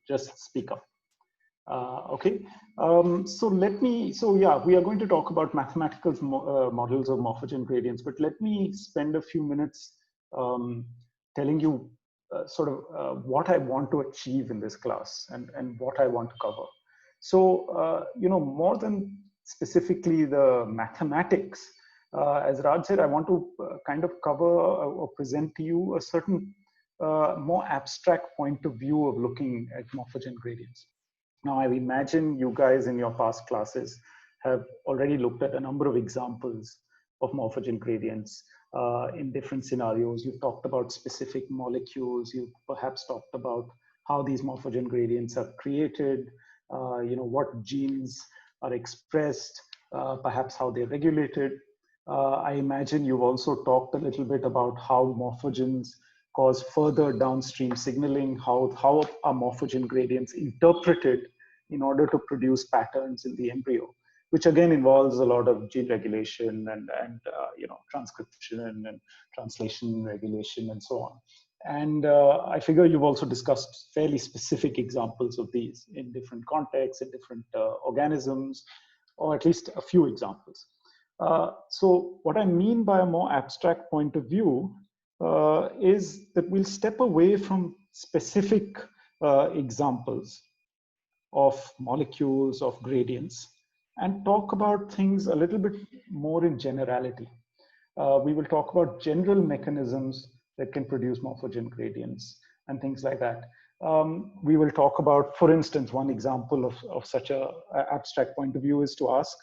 just speak up. Okay, so yeah, we are going to talk about mathematical models of morphogen gradients, but let me spend a few minutes telling you what I want to achieve in this class and what I want to cover. So, more than specifically the mathematics, as Raj said, I want to kind of cover or present to you a certain more abstract point of view of looking at morphogen gradients. Now, I imagine you guys in your past classes have already looked at a number of examples of morphogen gradients in different scenarios. You've talked about specific molecules. You've perhaps talked about how these morphogen gradients are created, what genes are expressed, perhaps how they're regulated. I imagine you've also talked a little bit about how morphogens cause further downstream signaling, how are morphogen gradients interpreted in order to produce patterns in the embryo, which again involves a lot of gene regulation and transcription and translation regulation and so on. And I figure you've also discussed fairly specific examples of these in different contexts, in different organisms, or at least a few examples. So what I mean by a more abstract point of view is that we'll step away from specific examples of molecules, of gradients, and talk about things a little bit more in generality. We will talk about general mechanisms that can produce morphogen gradients and things like that. We will talk about, for instance, one example of such an abstract point of view is to ask,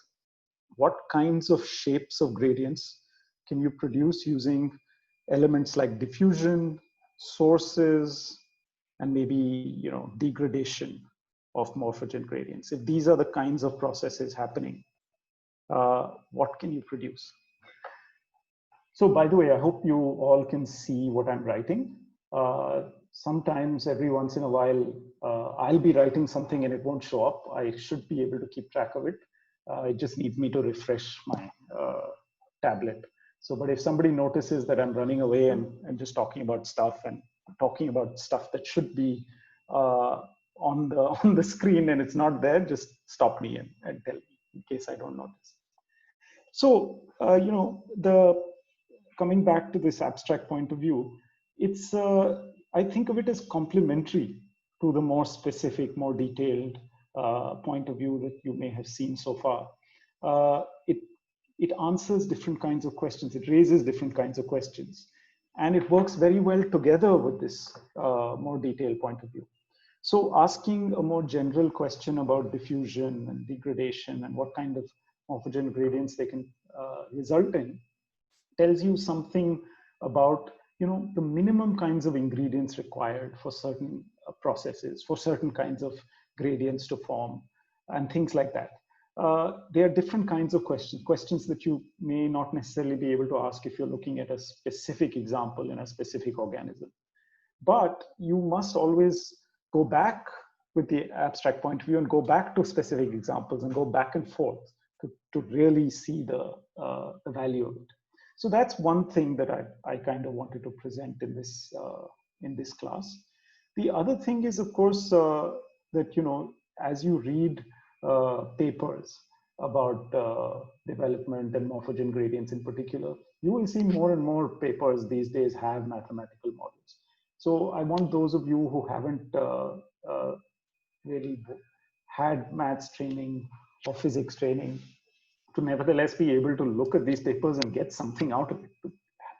what kinds of shapes of gradients can you produce using elements like diffusion, sources, and maybe degradation of morphogen gradients? If these are the kinds of processes happening, what can you produce? So by the way, I hope you all can see what I'm writing. Sometimes every once in a while, I'll be writing something and it won't show up. I should be able to keep track of it. It just needs me to refresh my tablet. So, but if somebody notices that I'm running away and just talking about stuff and talking about stuff that should be on the screen and it's not there, just stop me and tell me in case I don't notice. So, coming back to this abstract point of view, it's I think of it as complementary to the more specific, more detailed point of view that you may have seen so far. It answers different kinds of questions. It raises different kinds of questions. And it works very well together with this more detailed point of view. So asking a more general question about diffusion and degradation and what kind of morphogen gradients they can result in tells you something about the minimum kinds of ingredients required for certain processes, for certain kinds of gradients to form, and things like that. There are different kinds of questions that you may not necessarily be able to ask if you're looking at a specific example in a specific organism. But you must always go back with the abstract point of view and go back to specific examples and go back and forth to really see the value of it. So that's one thing that I kind of wanted to present in this class. The other thing is, of course, that as you read papers about development and morphogen gradients in particular, you will see more and more papers these days have mathematical models. So I want those of you who haven't really had maths training or physics training to nevertheless be able to look at these papers and get something out of it, to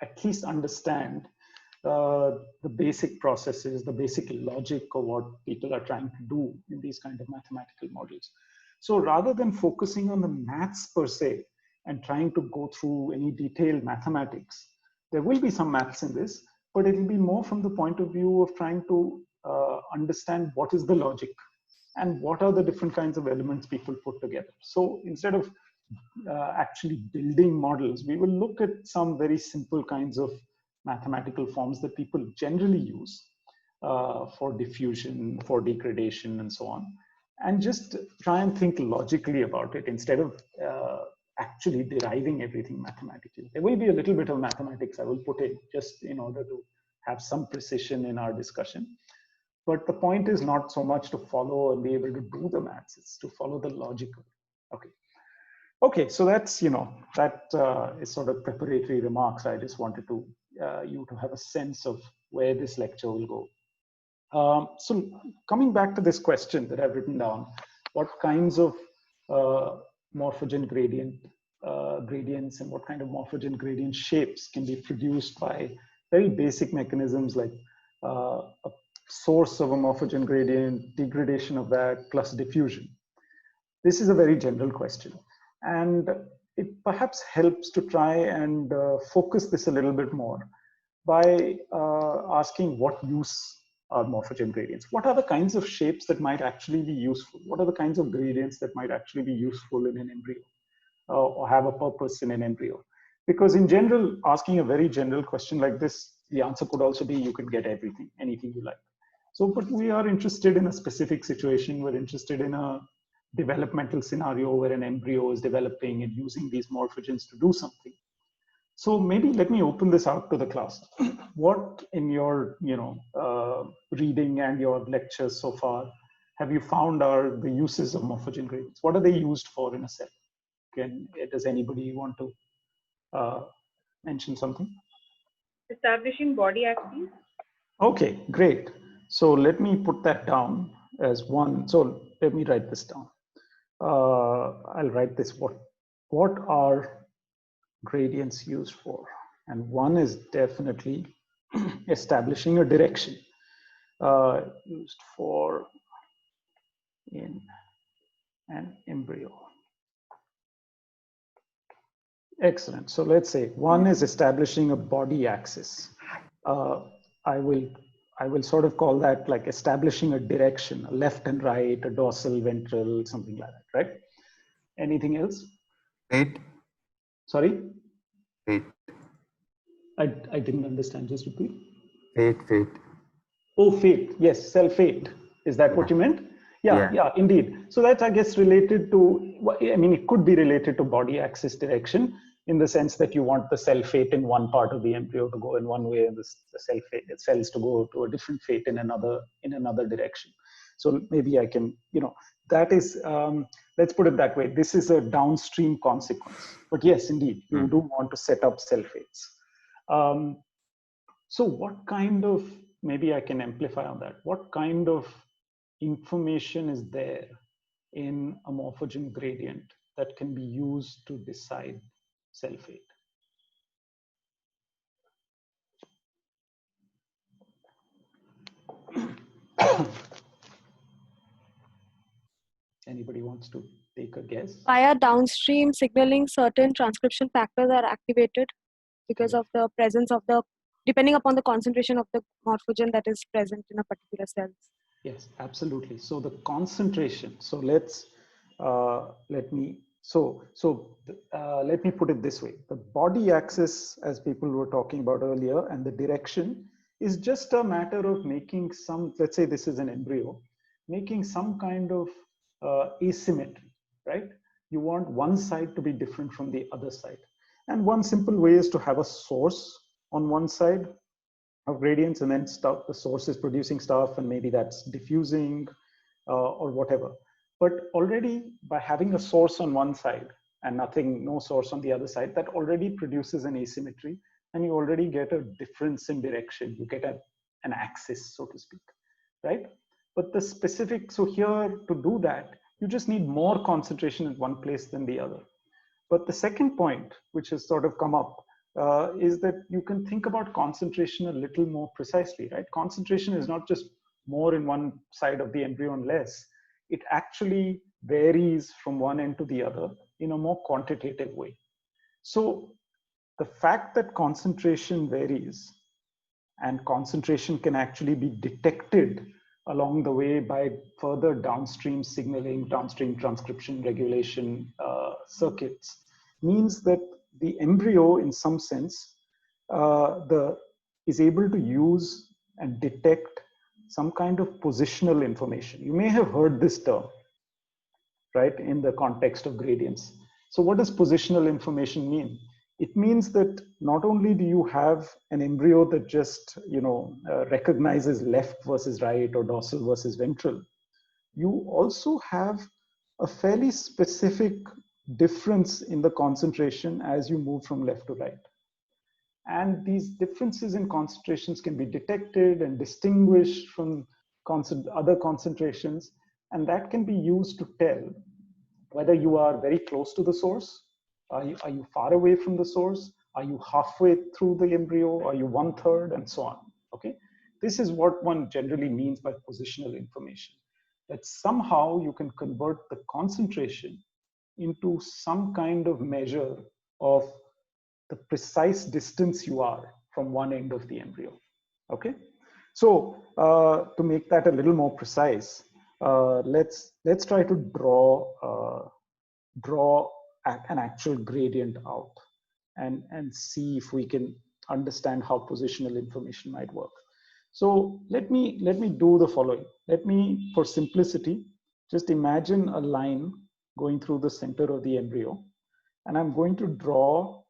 at least understand the basic processes, the basic logic of what people are trying to do in these kind of mathematical models. So rather than focusing on the maths per se and trying to go through any detailed mathematics, there will be some maths in this, but it will be more from the point of view of trying to understand what is the logic and what are the different kinds of elements people put together. So instead of actually building models, we will look at some very simple kinds of mathematical forms that people generally use for diffusion, for degradation, and so on, and just try and think logically about it instead of actually deriving everything mathematically. There will be a little bit of mathematics I will put in just in order to have some precision in our discussion. But the point is not so much to follow and be able to do the maths, it's to follow the logical. Okay. Okay, so that's, that is sort of preparatory remarks. I just wanted to you to have a sense of where this lecture will go. So coming back to this question that I've written down, what kinds of morphogen gradients and what kind of morphogen gradient shapes can be produced by very basic mechanisms like a source of a morphogen gradient, degradation of that, plus diffusion. This is a very general question. And it perhaps helps to try and focus this a little bit more by asking what use are morphogen gradients? What are the kinds of shapes that might actually be useful? What are the kinds of gradients that might actually be useful in an embryo or have a purpose in an embryo? Because in general, asking a very general question like this, the answer could also be you can get everything, anything you like. So, but we are interested in a specific situation. We're interested in a developmental scenario where an embryo is developing and using these morphogens to do something. So maybe let me open this out to the class. What in your reading and your lectures so far have you found are the uses of morphogen gradients? What are they used for in a cell? Does anybody want to mention something? Establishing body axes. Okay, great. So let me put that down as one. So let me write this down. I'll write this. What are gradients used for? And one is definitely establishing a direction used for in an embryo. Excellent. So let's say one is establishing a body axis. I will sort of call that like establishing a direction, a left and right, a dorsal, ventral, something like that, right? Anything else? Fate. Sorry? Fate. I didn't understand. Just repeat. Fate. Oh, fate. Yes, cell fate. Is that what you meant? Yeah, indeed. So that's, I guess, related to, I mean, it could be related to body axis direction in the sense that you want the cell fate in one part of the embryo to go in one way and the cells to go to a different fate in another direction. So maybe I can, that is, let's put it that way. This is a downstream consequence. But yes, indeed, you do want to set up cell fates. So what kind of, maybe I can amplify on that. What kind of information is there in a morphogen gradient that can be used to decide cell fate? Anybody wants to take a guess? Via downstream signaling, certain transcription factors are activated because of the presence of depending upon the concentration of the morphogen that is present in a particular cell. Yes, absolutely. So the concentration. So let me put it this way: the body axis, as people were talking about earlier, and the direction is just a matter of making some. Let's say this is an embryo, making some kind of asymmetry, right? You want one side to be different from the other side, and one simple way is to have a source on one side of gradients, and then the source is producing stuff, and maybe that's diffusing or whatever. But already by having a source on one side and no source on the other side, that already produces an asymmetry, and you already get a difference in direction. You get an axis, so to speak, right? But the specific, so here to do that, you just need more concentration in one place than the other. But the second point, which has sort of come up, is that you can think about concentration a little more precisely, right? Concentration is not just more in one side of the embryo and less. It actually varies from one end to the other in a more quantitative way. So the fact that concentration varies and concentration can actually be detected along the way by further downstream signaling, downstream transcription regulation circuits means that the embryo, in some sense, is able to use and detect some kind of positional information. You may have heard this term, right, in the context of gradients. So what does positional information mean? It means that not only do you have an embryo that just, recognizes left versus right or dorsal versus ventral, you also have a fairly specific difference in the concentration as you move from left to right. And these differences in concentrations can be detected and distinguished from other concentrations, and that can be used to tell whether you are very close to the source, are you far away from the source, are you halfway through the embryo, are you 1/3, and so on. Okay, this is what one generally means by positional information, that somehow you can convert the concentration into some kind of measure of the precise distance you are from one end of the embryo. Okay, so to make that a little more precise, let's try to draw an actual gradient out and see if we can understand how positional information might work. So let me do the following. Let me, for simplicity, just imagine a line going through the center of the embryo, and I'm going to draw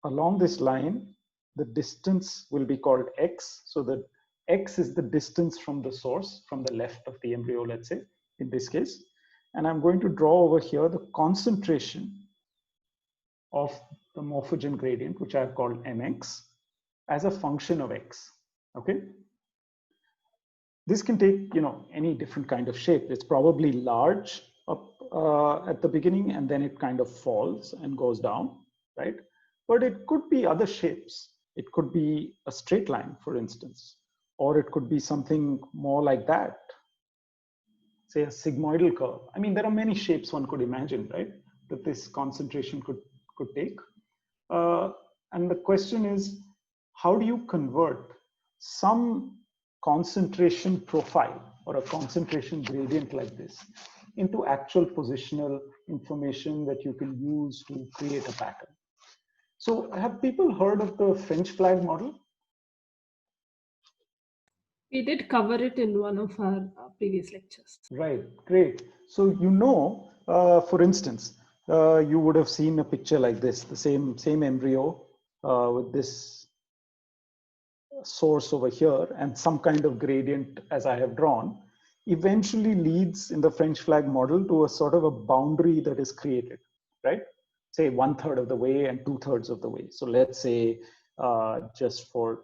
along this line. The distance will be called x, so that x is the distance from the source, from the left of the embryo, let's say, in this case. And I'm going to draw over here the concentration of the morphogen gradient, which I've called mx, as a function of x. Okay, this can take any different kind of shape. It's probably large up at the beginning, and then it kind of falls and goes down, right? But it could be other shapes. It could be a straight line, for instance, or it could be something more like that, say a sigmoidal curve. I mean, there are many shapes one could imagine, right, that this concentration could take. And the question is, how do you convert some concentration profile or a concentration gradient like this into actual positional information that you can use to create a pattern? So have people heard of the French flag model? We did cover it in one of our previous lectures. Right, great. So for instance, you would have seen a picture like this, the same embryo with this source over here and some kind of gradient as I have drawn, eventually leads in the French flag model to a sort of a boundary that is created, right? Say 1/3 of the way and 2/3 of the way. So let's say, just for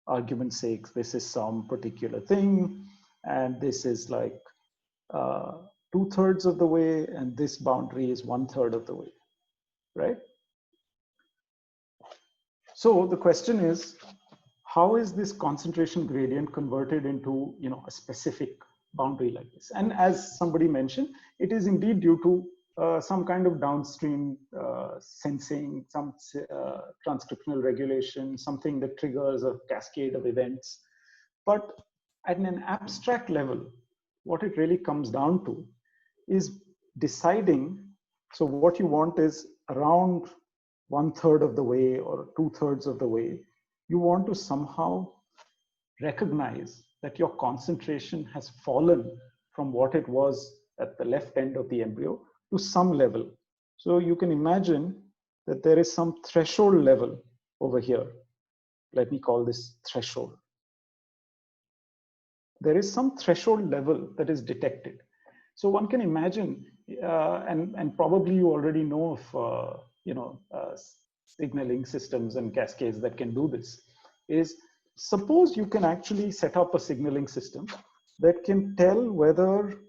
argument's sake, this is some particular thing, and this is like 2/3 of the way, and this boundary is 1/3 of the way, right? So the question is, how is this concentration gradient converted into a specific boundary like this? And as somebody mentioned, it is indeed due to some kind of downstream sensing, some transcriptional regulation, something that triggers a cascade of events. But at an abstract level, what it really comes down to is deciding, so what you want is around 1/3 of the way or 2/3 of the way, you want to somehow recognize that your concentration has fallen from what it was at the left end of the embryo to some level. So you can imagine that there is some threshold level over here. Let me call this threshold. There is some threshold level that is detected. So one can imagine, and probably you already know of signaling systems and cascades that can do this, is suppose you can actually set up a signaling system that can tell whether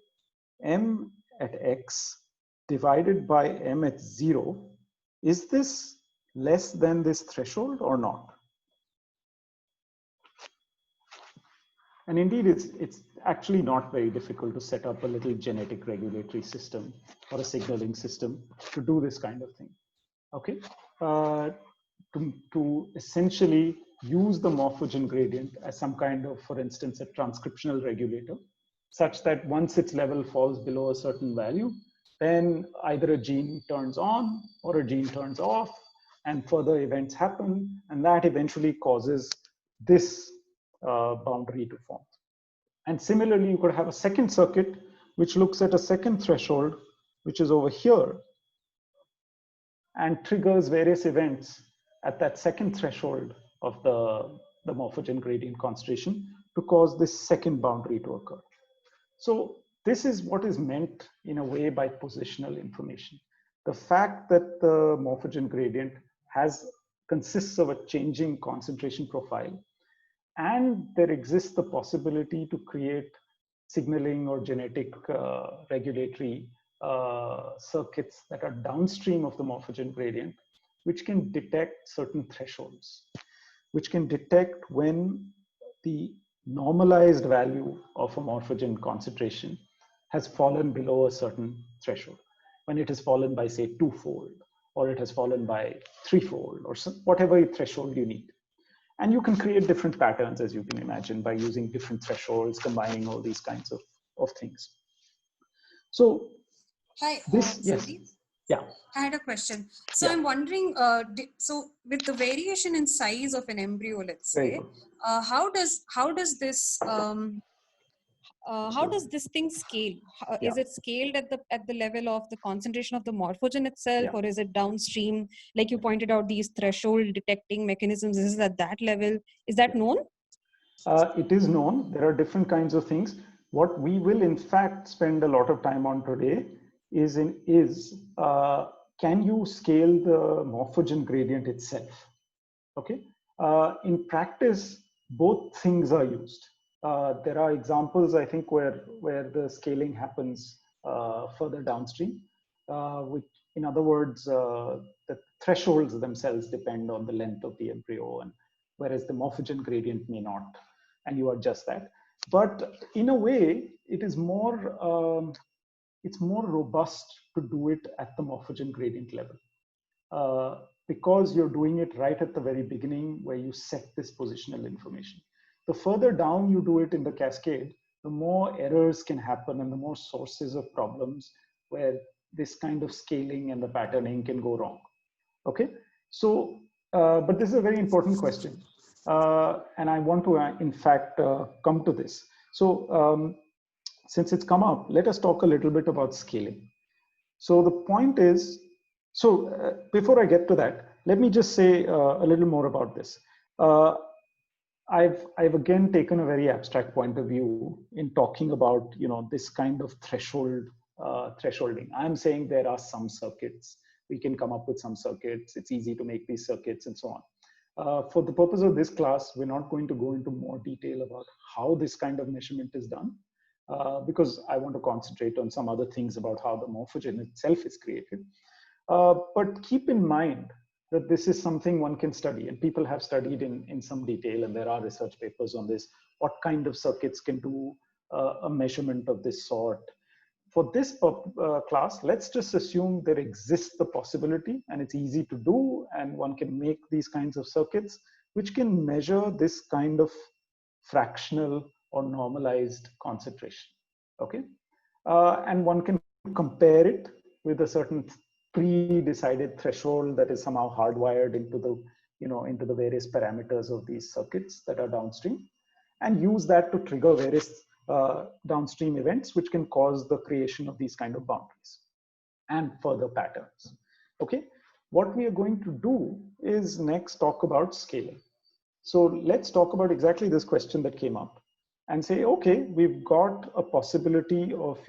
m at x divided by m at 0, is this less than this threshold or not? And indeed, it's actually not very difficult to set up a little genetic regulatory system or a signaling system to do this kind of thing. Okay, to essentially use the morphogen gradient as some kind of, for instance, a transcriptional regulator, such that once its level falls below a certain value, then either a gene turns on or a gene turns off, and further events happen, and that eventually causes this boundary to form. And similarly, you could have a second circuit which looks at a second threshold, which is over here. and triggers various events at that second threshold of the morphogen gradient concentration to cause this second boundary to occur. So this is what is meant in a way by positional information. The fact that the morphogen gradient consists of a changing concentration profile, and there exists the possibility to create signaling or genetic regulatory circuits that are downstream of the morphogen gradient, which can detect certain thresholds, which can detect when the normalized value of a morphogen concentration has fallen below a certain threshold, when it has fallen by, say, twofold, or it has fallen by threefold, or whatever threshold you need. And you can create different patterns, as you can imagine, by using different thresholds, combining all these kinds of things. So Hi, this, yes, Sandeep. yeah. I had a question. So Yeah. I'm wondering, so with the variation in size of an embryo, let's Very say, good. how does this thing scale? Is Yeah. it scaled at the level of the concentration of the morphogen itself, Yeah. or is it downstream? Like you pointed out, these threshold detecting mechanisms. Is it at that level? Is that known? It is known. There are different kinds of things. What we will, in fact, spend a lot of time on today is can you scale the morphogen gradient itself? Okay. In practice, both things are used. There are examples, I think, where the scaling happens further downstream, which, in other words, the thresholds themselves depend on the length of the embryo, and whereas the morphogen gradient may not, and you adjust that. But in a way, it's more robust to do it at the morphogen gradient level. Because you're doing it right at the very beginning where you set this positional information. The further down you do it in the cascade, the more errors can happen and the more sources of problems where this kind of scaling and the patterning can go wrong. Okay, so, but this is a very important question. And I want to, in fact, come to this. So since it's come up, let us talk a little bit about scaling. So the point is, before I get to that, let me just say a little more about this. I've again taken a very abstract point of view in talking about this kind of thresholding. I'm saying there are some circuits. We can come up with some circuits. It's easy to make these circuits and so on. For the purpose of this class, we're not going to go into more detail about how this kind of measurement is done. Because I want to concentrate on some other things about how the morphogen itself is created. But keep in mind that this is something one can study, and people have studied in some detail, and there are research papers on this, what kind of circuits can do a measurement of this sort. For this class, let's just assume there exists the possibility, and it's easy to do, and one can make these kinds of circuits, which can measure this kind of fractional or normalized concentration. Okay, and one can compare it with a certain pre-decided threshold that is somehow hardwired into the various parameters of these circuits that are downstream, and use that to trigger various downstream events which can cause the creation of these kind of boundaries and further patterns. Okay, what we are going to do is next talk about scaling. So let's talk about exactly this question that came up and say, okay, we've got a possibility of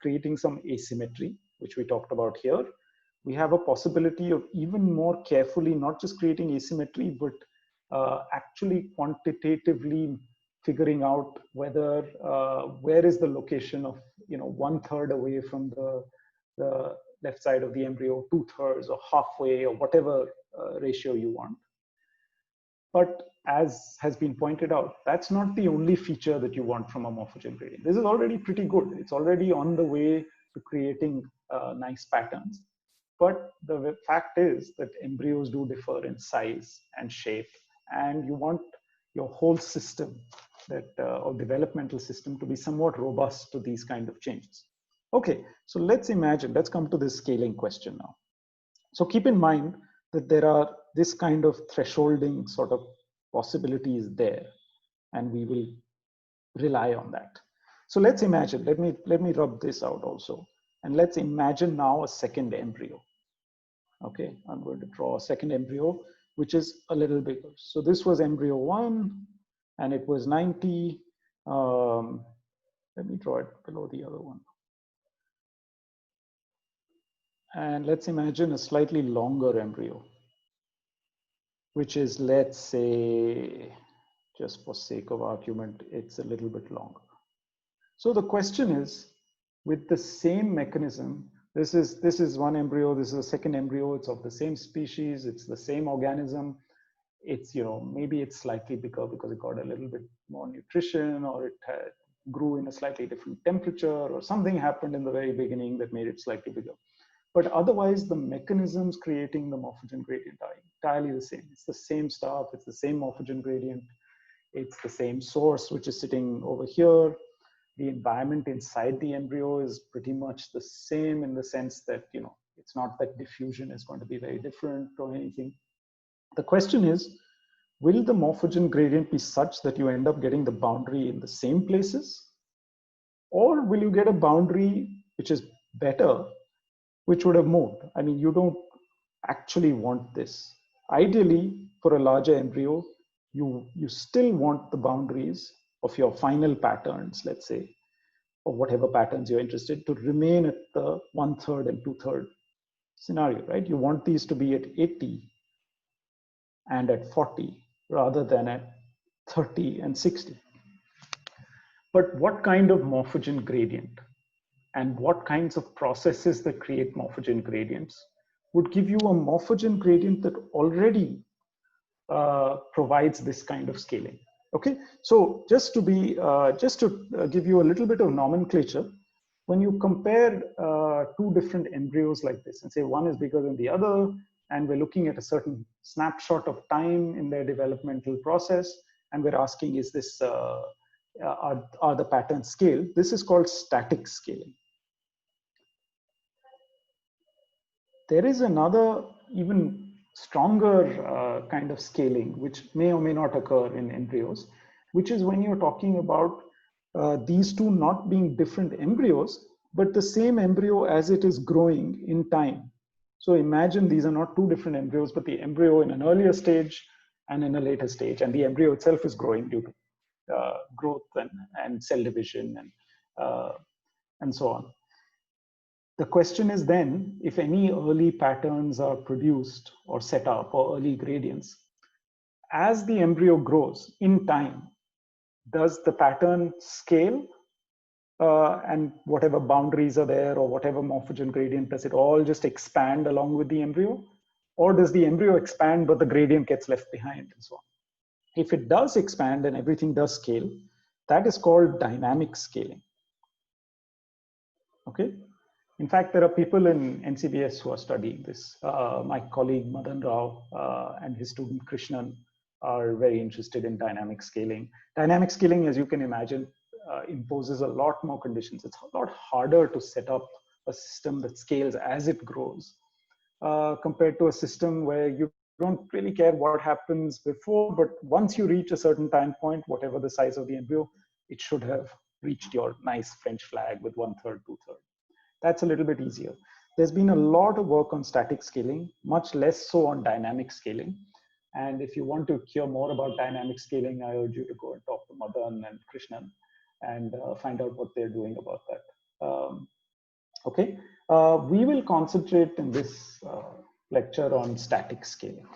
creating some asymmetry, which we talked about here. We have a possibility of even more carefully not just creating asymmetry, but actually quantitatively figuring out whether where is the location of 1/3 away from the left side of the embryo, 2/3 or halfway or whatever ratio you want. But as has been pointed out, that's not the only feature that you want from a morphogen gradient. This is already pretty good. It's already on the way to creating nice patterns. But the fact is that embryos do differ in size and shape, and you want your whole system, or developmental system, to be somewhat robust to these kind of changes. Okay, so let's come to this scaling question now. So keep in mind that there are this kind of thresholding sort of possibilities there, and we will rely on that. So let's imagine, let me rub this out also. And let's imagine now a second embryo. Okay, I'm going to draw a second embryo, which is a little bigger. So this was embryo 1, and it was 90. Let me draw it below the other one. And let's imagine a slightly longer embryo, which is, let's say, just for sake of argument, it's a little bit longer. So the question is, with the same mechanism, this is one embryo, this is a second embryo, it's of the same species, it's the same organism. It's, maybe it's slightly bigger because it got a little bit more nutrition, or it grew in a slightly different temperature, or something happened in the very beginning that made it slightly bigger. But otherwise, the mechanisms creating the morphogen gradient are entirely the same. It's the same stuff, it's the same morphogen gradient, it's the same source which is sitting over here. The environment inside the embryo is pretty much the same, in the sense that, it's not that diffusion is going to be very different or anything. The question is, will the morphogen gradient be such that you end up getting the boundary in the same places? Or will you get a boundary which is better, which would have moved? I mean, you don't actually want this. Ideally, for a larger embryo, you still want the boundaries of your final patterns, let's say, or whatever patterns you're interested, to remain at the 1/3 and 2/3 scenario, right? You want these to be at 80 and at 40 rather than at 30 and 60. But what kind of morphogen gradient and what kinds of processes that create morphogen gradients would give you a morphogen gradient that already provides this kind of scaling? Okay, so just to give you a little bit of nomenclature, when you compare two different embryos like this and say one is bigger than the other, and we're looking at a certain snapshot of time in their developmental process, and we're asking, is this are the patterns scaled? This is called static scaling. There is another even stronger kind of scaling, which may or may not occur in embryos, which is when you're talking about these two not being different embryos, but the same embryo as it is growing in time. So imagine these are not two different embryos, but the embryo in an earlier stage and in a later stage, and the embryo itself is growing due to growth and cell division and so on. The question is then, if any early patterns are produced or set up, or early gradients, as the embryo grows in time, does the pattern scale? And whatever boundaries are there, or whatever morphogen gradient, does it all just expand along with the embryo? Or does the embryo expand, but the gradient gets left behind, and so on? If it does expand and everything does scale, that is called dynamic scaling. Okay. In fact, there are people in NCBS who are studying this. My colleague Madan Rao and his student Krishnan are very interested in dynamic scaling. Dynamic scaling, as you can imagine, imposes a lot more conditions. It's a lot harder to set up a system that scales as it grows compared to a system where you don't really care what happens before, but once you reach a certain time point, whatever the size of the embryo, it should have reached your nice French flag with 1/3, 2/3. That's a little bit easier. There's been a lot of work on static scaling, much less so on dynamic scaling. And if you want to hear more about dynamic scaling, I urge you to go and talk to Madan and Krishnan and find out what they're doing about that. Okay, we will concentrate in this lecture on static scaling.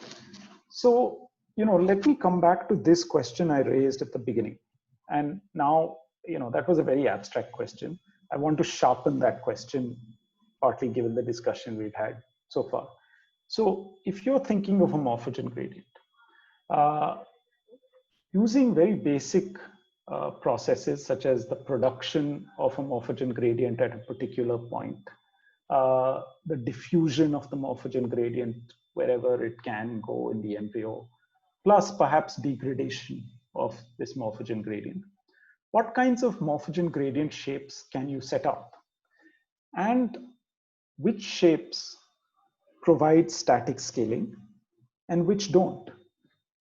So, let me come back to this question I raised at the beginning. And now, that was a very abstract question. I want to sharpen that question, partly given the discussion we've had so far. So if you're thinking of a morphogen gradient, using very basic processes such as the production of a morphogen gradient at a particular point, the diffusion of the morphogen gradient wherever it can go in the embryo, plus perhaps degradation of this morphogen gradient. What kinds of morphogen gradient shapes can you set up? And which shapes provide static scaling and which don't?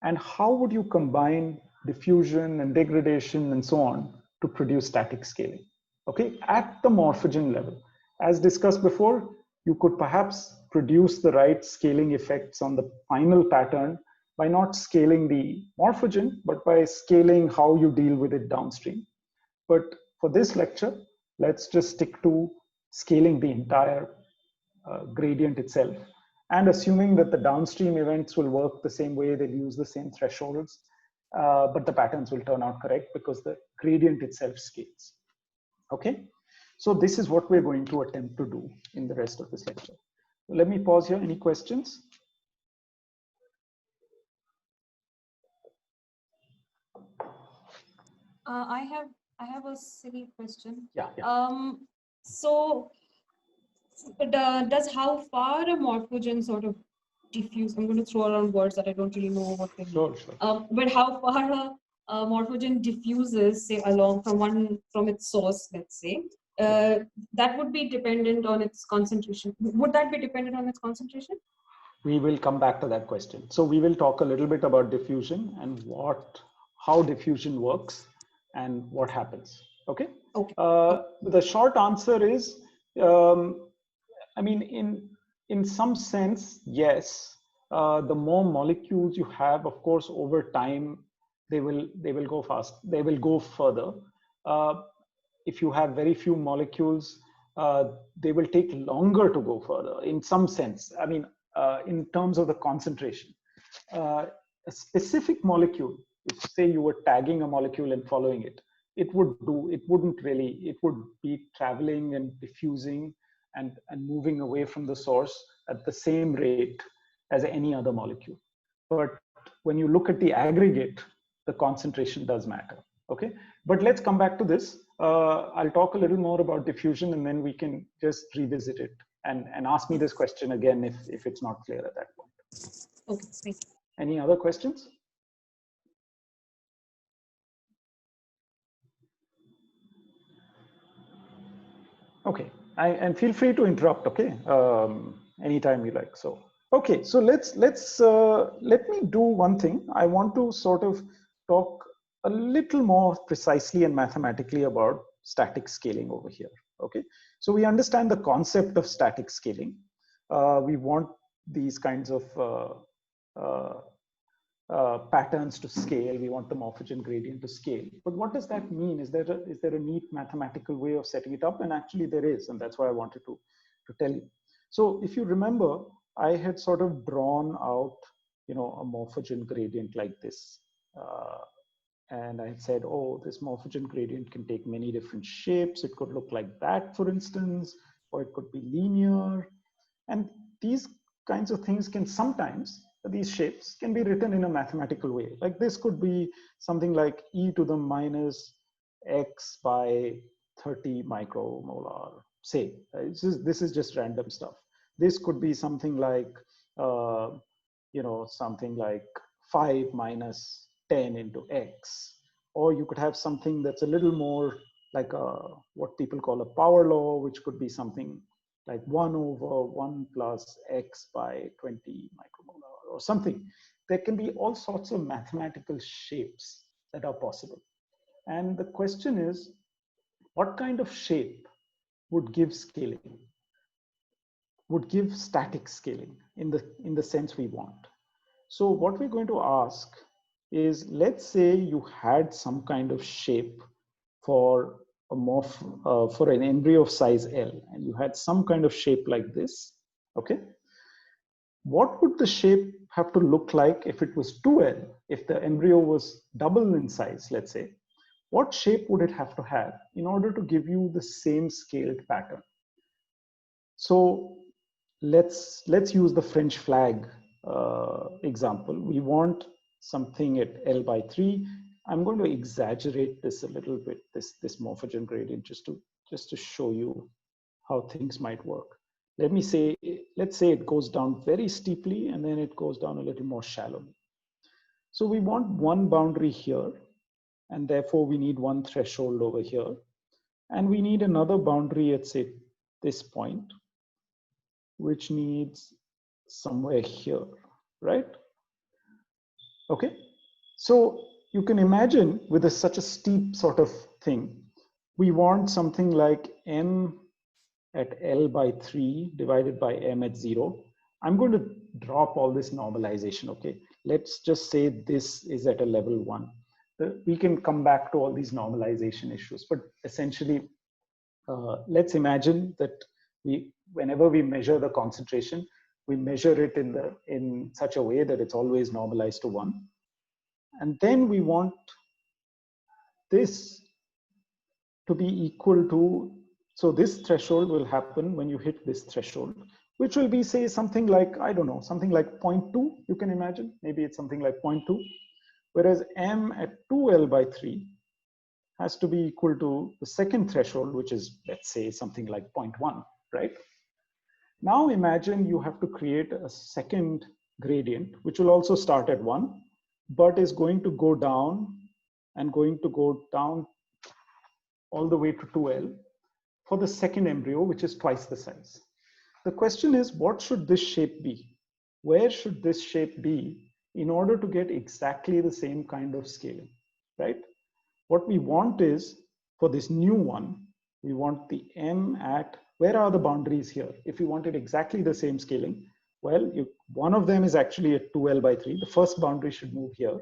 And how would you combine diffusion and degradation and so on to produce static scaling? Okay, at the morphogen level. As discussed before, you could perhaps produce the right scaling effects on the final pattern by not scaling the morphogen, but by scaling how you deal with it downstream. But for this lecture, let's just stick to scaling the entire gradient itself, and assuming that the downstream events will work the same way, they'll use the same thresholds, but the patterns will turn out correct because the gradient itself scales. Okay, so this is what we're going to attempt to do in the rest of this lecture. Let me pause here. Any questions? I have a silly question. Yeah. So does how far a morphogen sort of diffuse? I'm going to throw around words that I don't really know what they mean. Sure. But how far a morphogen diffuses, say, along from its source, let's say, that would be dependent on its concentration. Would that be dependent on its concentration? We will come back to that question. So we will talk a little bit about diffusion and how diffusion works and what happens. Okay. The short answer is, I mean, in some sense, yes. The more molecules you have, of course, over time, they will go fast. They will go further. If you have very few molecules, they will take longer to go further. In some sense, I mean, in terms of the concentration, a specific molecule. If say you were tagging a molecule and following it, it would be traveling and diffusing and moving away from the source at the same rate as any other molecule. But when you look at the aggregate, the concentration does matter. Okay, but let's come back to this. I'll talk a little more about diffusion, and then we can just revisit it and ask me this question again if it's not clear at that point. Okay, thank you. Any other questions? Okay, and feel free to interrupt. Okay, anytime you like. So okay, so let me do one thing. I want to sort of talk a little more precisely and mathematically about static scaling over here. Okay, so we understand the concept of static scaling. We want these kinds of patterns to scale. We want the morphogen gradient to scale. But what does that mean? Is there a neat mathematical way of setting it up? And actually there is, and that's why I wanted to tell you. So if you remember, I had sort of drawn out, a morphogen gradient like this. And I said, oh, this morphogen gradient can take many different shapes. It could look like that, for instance, or it could be linear. And these kinds of things can sometimes, these shapes can be written in a mathematical way. Like this could be something like e to the minus x by 30 micromolar, say. This is just random stuff. This could be something like, something like 5 minus 10 into x. Or you could have something that's a little more like what people call a power law, which could be something like 1 over 1 plus x by 20 micromolar or something. There can be all sorts of mathematical shapes that are possible. And the question is, what kind of shape would give scaling, would give static scaling in the sense we want? So what we're going to ask is, let's say you had some kind of shape for for an embryo of size L, and you had some kind of shape like this. Okay, what would the shape have to look like if it was 2L? If the embryo was double in size, let's say, what shape would it have to have in order to give you the same scaled pattern? So let's use the French flag example. We want something at L by 3. I'm going to exaggerate this a little bit, this morphogen gradient, just to show you how things might work. Let's say it goes down very steeply and then it goes down a little more shallowly. So we want one boundary here, and therefore we need one threshold over here. And we need another boundary at, say, this point, which needs somewhere here, right? Okay, so you can imagine with such a steep sort of thing, we want something like m at L by 3 divided by M at 0. I'm going to drop all this normalization, okay? Let's just say this is at a level 1. We can come back to all these normalization issues, but essentially, let's imagine that whenever we measure the concentration, we measure it in such a way that it's always normalized to 1. And then we want this to be equal to, so this threshold will happen when you hit this threshold, which will be, say, something like, I don't know, something like 0.2, you can imagine. Maybe it's something like 0.2. Whereas M at 2L by 3 has to be equal to the second threshold, which is, let's say, something like 0.1, right? Now imagine you have to create a second gradient, which will also start at 1, but is going to go down and going to go down all the way to 2L for the second embryo, which is twice the size. The question is, what should this shape be? Where should this shape be in order to get exactly the same kind of scaling, right? What we want is, for this new one, we want the M at, where are the boundaries here? If you wanted exactly the same scaling, well, one of them is actually at 2L by 3. The first boundary should move here.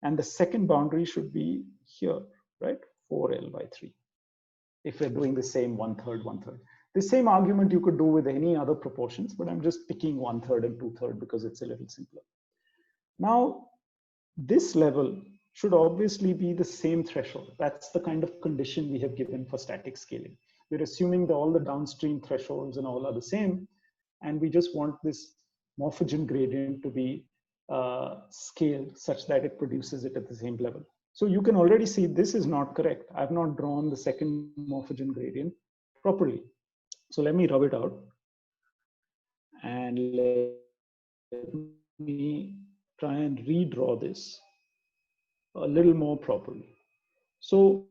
And the second boundary should be here, right? 4L by 3. If we're doing the same 1/3, 1/3. The same argument you could do with any other proportions, but I'm just picking 1/3 and 2/3 because it's a little simpler. Now, this level should obviously be the same threshold. That's the kind of condition we have given for static scaling. We're assuming that all the downstream thresholds and all are the same, and we just want this morphogen gradient to be scaled such that it produces it at the same level. So you can already see this is not correct. I've not drawn the second morphogen gradient properly. So let me rub it out and let me try and redraw this a little more properly. So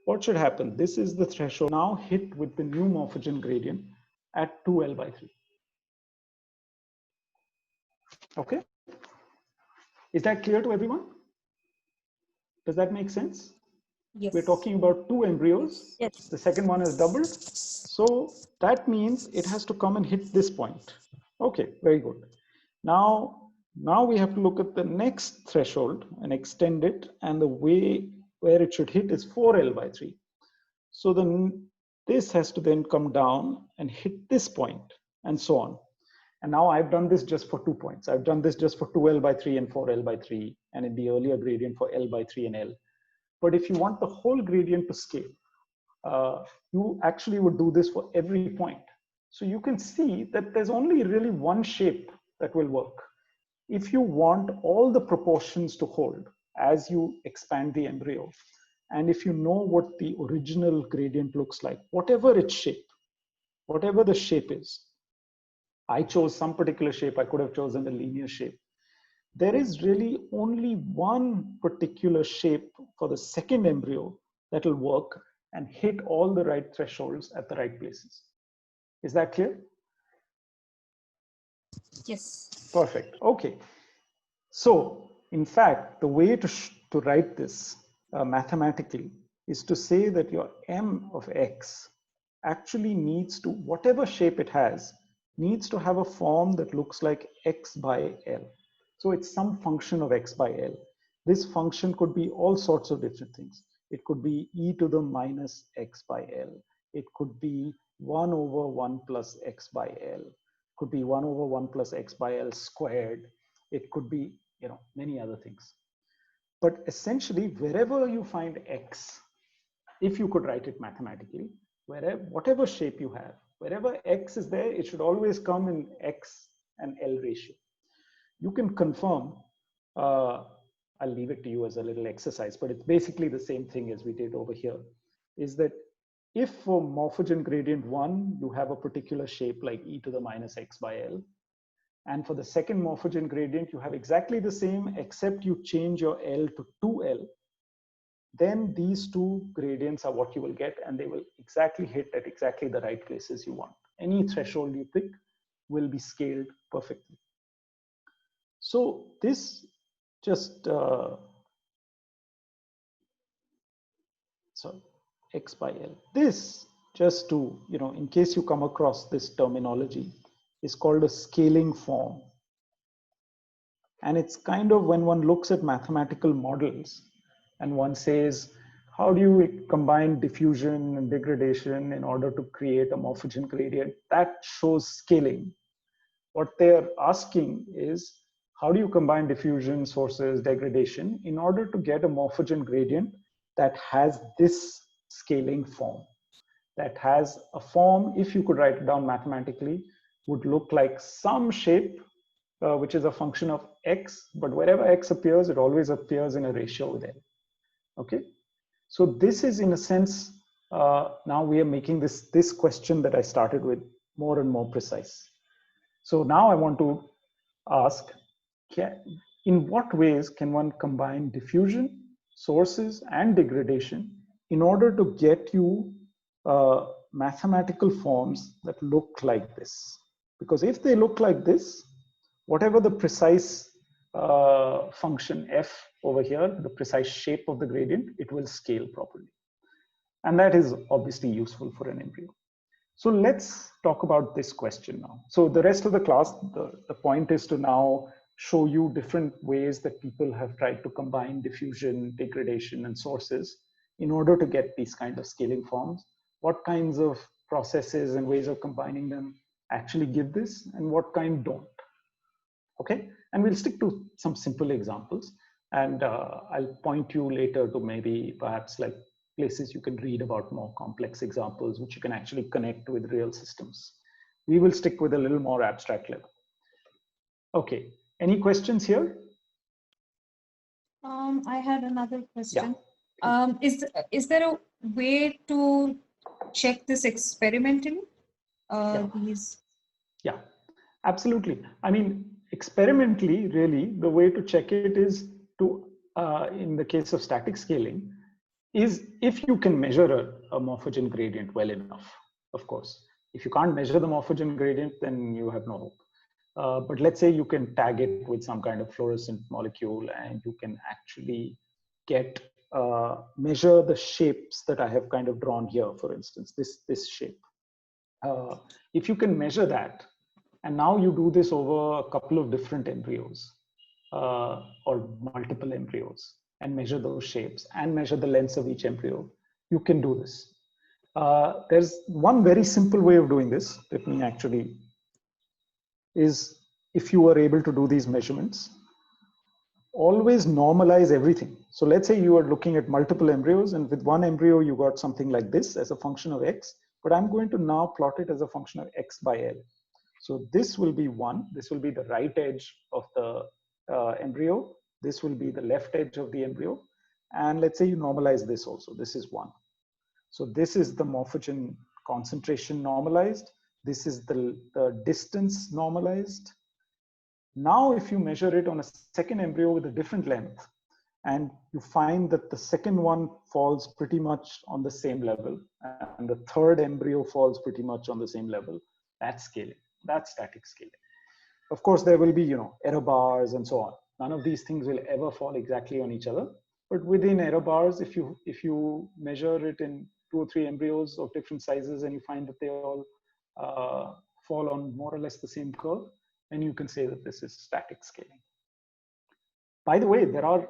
what should happen? This is the threshold now hit with the new morphogen gradient at 2L by 3. Okay? Is that clear to everyone? Does that make sense? Yes. We're talking about 2 embryos. Yes. The second one is doubled. So that means it has to come and hit this point. Okay, very good. Now we have to look at the next threshold and extend it, and the way where it should hit is 4L by 3. So then this has to then come down and hit this point, and so on. And now I've done this just for 2 points. I've done this just for 2L by 3 and 4L by 3, and in the earlier gradient for L by 3 and L. But if you want the whole gradient to scale, you actually would do this for every point. So you can see that there's only really one shape that will work. If you want all the proportions to hold as you expand the embryo, and if you know what the original gradient looks like, whatever its shape, whatever the shape is, I chose some particular shape, I could have chosen a linear shape. There is really only one particular shape for the second embryo that will work and hit all the right thresholds at the right places. Is that clear? Yes. Perfect. Okay. So, in fact, the way to write this mathematically is to say that your M of X actually needs to, whatever shape it has, needs to have a form that looks like X by L. So it's some function of X by L. This function could be all sorts of different things. It could be e to the minus X by L. It could be 1 over 1 plus X by L. It could be 1 over 1 plus X by L squared. It could be, many other things. But essentially, wherever you find X, if you could write it mathematically, whatever shape you have, wherever X is there, it should always come in X and L ratio. You can confirm, I'll leave it to you as a little exercise, but it's basically the same thing as we did over here, is that if for morphogen gradient 1, you have a particular shape like e to the minus X by L, and for the second morphogen gradient, you have exactly the same, except you change your L to 2L, then these two gradients are what you will get, and they will exactly hit at exactly the right places you want. Any threshold you pick will be scaled perfectly. So this just, X by L, this just to, in case you come across this terminology, is called a scaling form. And it's kind of when one looks at mathematical models and one says, how do you combine diffusion and degradation in order to create a morphogen gradient? That shows scaling. What they're asking is, how do you combine diffusion, sources, degradation in order to get a morphogen gradient that has this scaling form? That has a form, if you could write it down mathematically, would look like some shape which is a function of x, but wherever x appears, it always appears in a ratio with n. Okay, so this is in a sense, now we are making this question that I started with more and more precise. So now I want to ask, in what ways can one combine diffusion, sources, and degradation in order to get you mathematical forms that look like this? Because if they look like this, whatever the precise function f over here, the precise shape of the gradient, it will scale properly. And that is obviously useful for an embryo. So let's talk about this question now. So the rest of the class, the point is to now show you different ways that people have tried to combine diffusion, degradation, and sources in order to get these kind of scaling forms. What kinds of processes and ways of combining them actually give this, and what kind don't. Okay, and we'll stick to some simple examples, and I'll point you later to maybe perhaps like places you can read about more complex examples which you can actually connect with real systems. We will stick with a little more abstract level. Okay, any questions here? I had another question. Yeah. Is there a way to check this experimentally? Yeah, absolutely. I mean, experimentally, really, the way to check it is to, in the case of static scaling, is if you can measure a morphogen gradient well enough, of course. If you can't measure the morphogen gradient, then you have no hope. But let's say you can tag it with some kind of fluorescent molecule and you can actually get, measure the shapes that I have kind of drawn here, for instance, this shape. If you can measure that, and now you do this over a couple of different embryos or multiple embryos and measure those shapes and measure the lengths of each embryo, you can do this. There's one very simple way of doing this. Let me actually, is if you are able to do these measurements, always normalize everything. So let's say you are looking at multiple embryos, and with one embryo, you got something like this as a function of x, but I'm going to now plot it as a function of x by L. So this will be 1. This will be the right edge of the embryo. This will be the left edge of the embryo. And let's say you normalize this also. This is 1. So this is the morphogen concentration normalized. This is the distance normalized. Now, if you measure it on a second embryo with a different length, and you find that the second one falls pretty much on the same level, and the third embryo falls pretty much on the same level, that's scaling. That's static scaling. Of course, there will be, error bars and so on. None of these things will ever fall exactly on each other. But within error bars, if you measure it in 2 or 3 embryos of different sizes and you find that they all fall on more or less the same curve, then you can say that this is static scaling. By the way, there are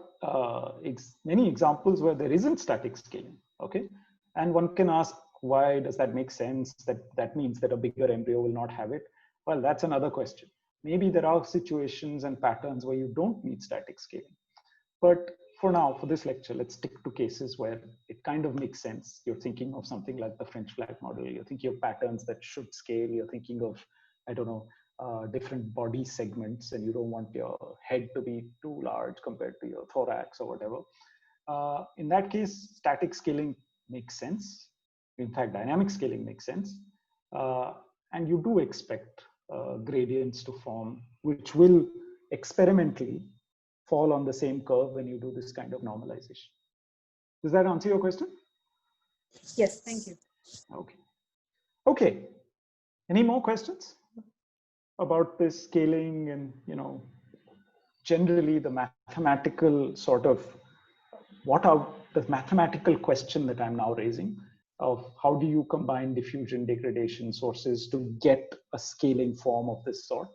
many examples where there isn't static scaling. Okay, and one can ask, why does that make sense? That means that a bigger embryo will not have it. Well, that's another question. Maybe there are situations and patterns where you don't need static scaling. But for now, for this lecture, let's stick to cases where it kind of makes sense. You're thinking of something like the French flag model. You're thinking of patterns that should scale. You're thinking of, I don't know, different body segments, and you don't want your head to be too large compared to your thorax or whatever. In that case, static scaling makes sense. In fact, dynamic scaling makes sense. And you do expect gradients to form, which will experimentally fall on the same curve when you do this kind of normalization. Does that answer your question? Yes, thank you. Okay. Okay. Any more questions about this scaling and, generally the mathematical sort of, what are the mathematical question that I'm now raising? of how do you combine diffusion degradation sources to get a scaling form of this sort?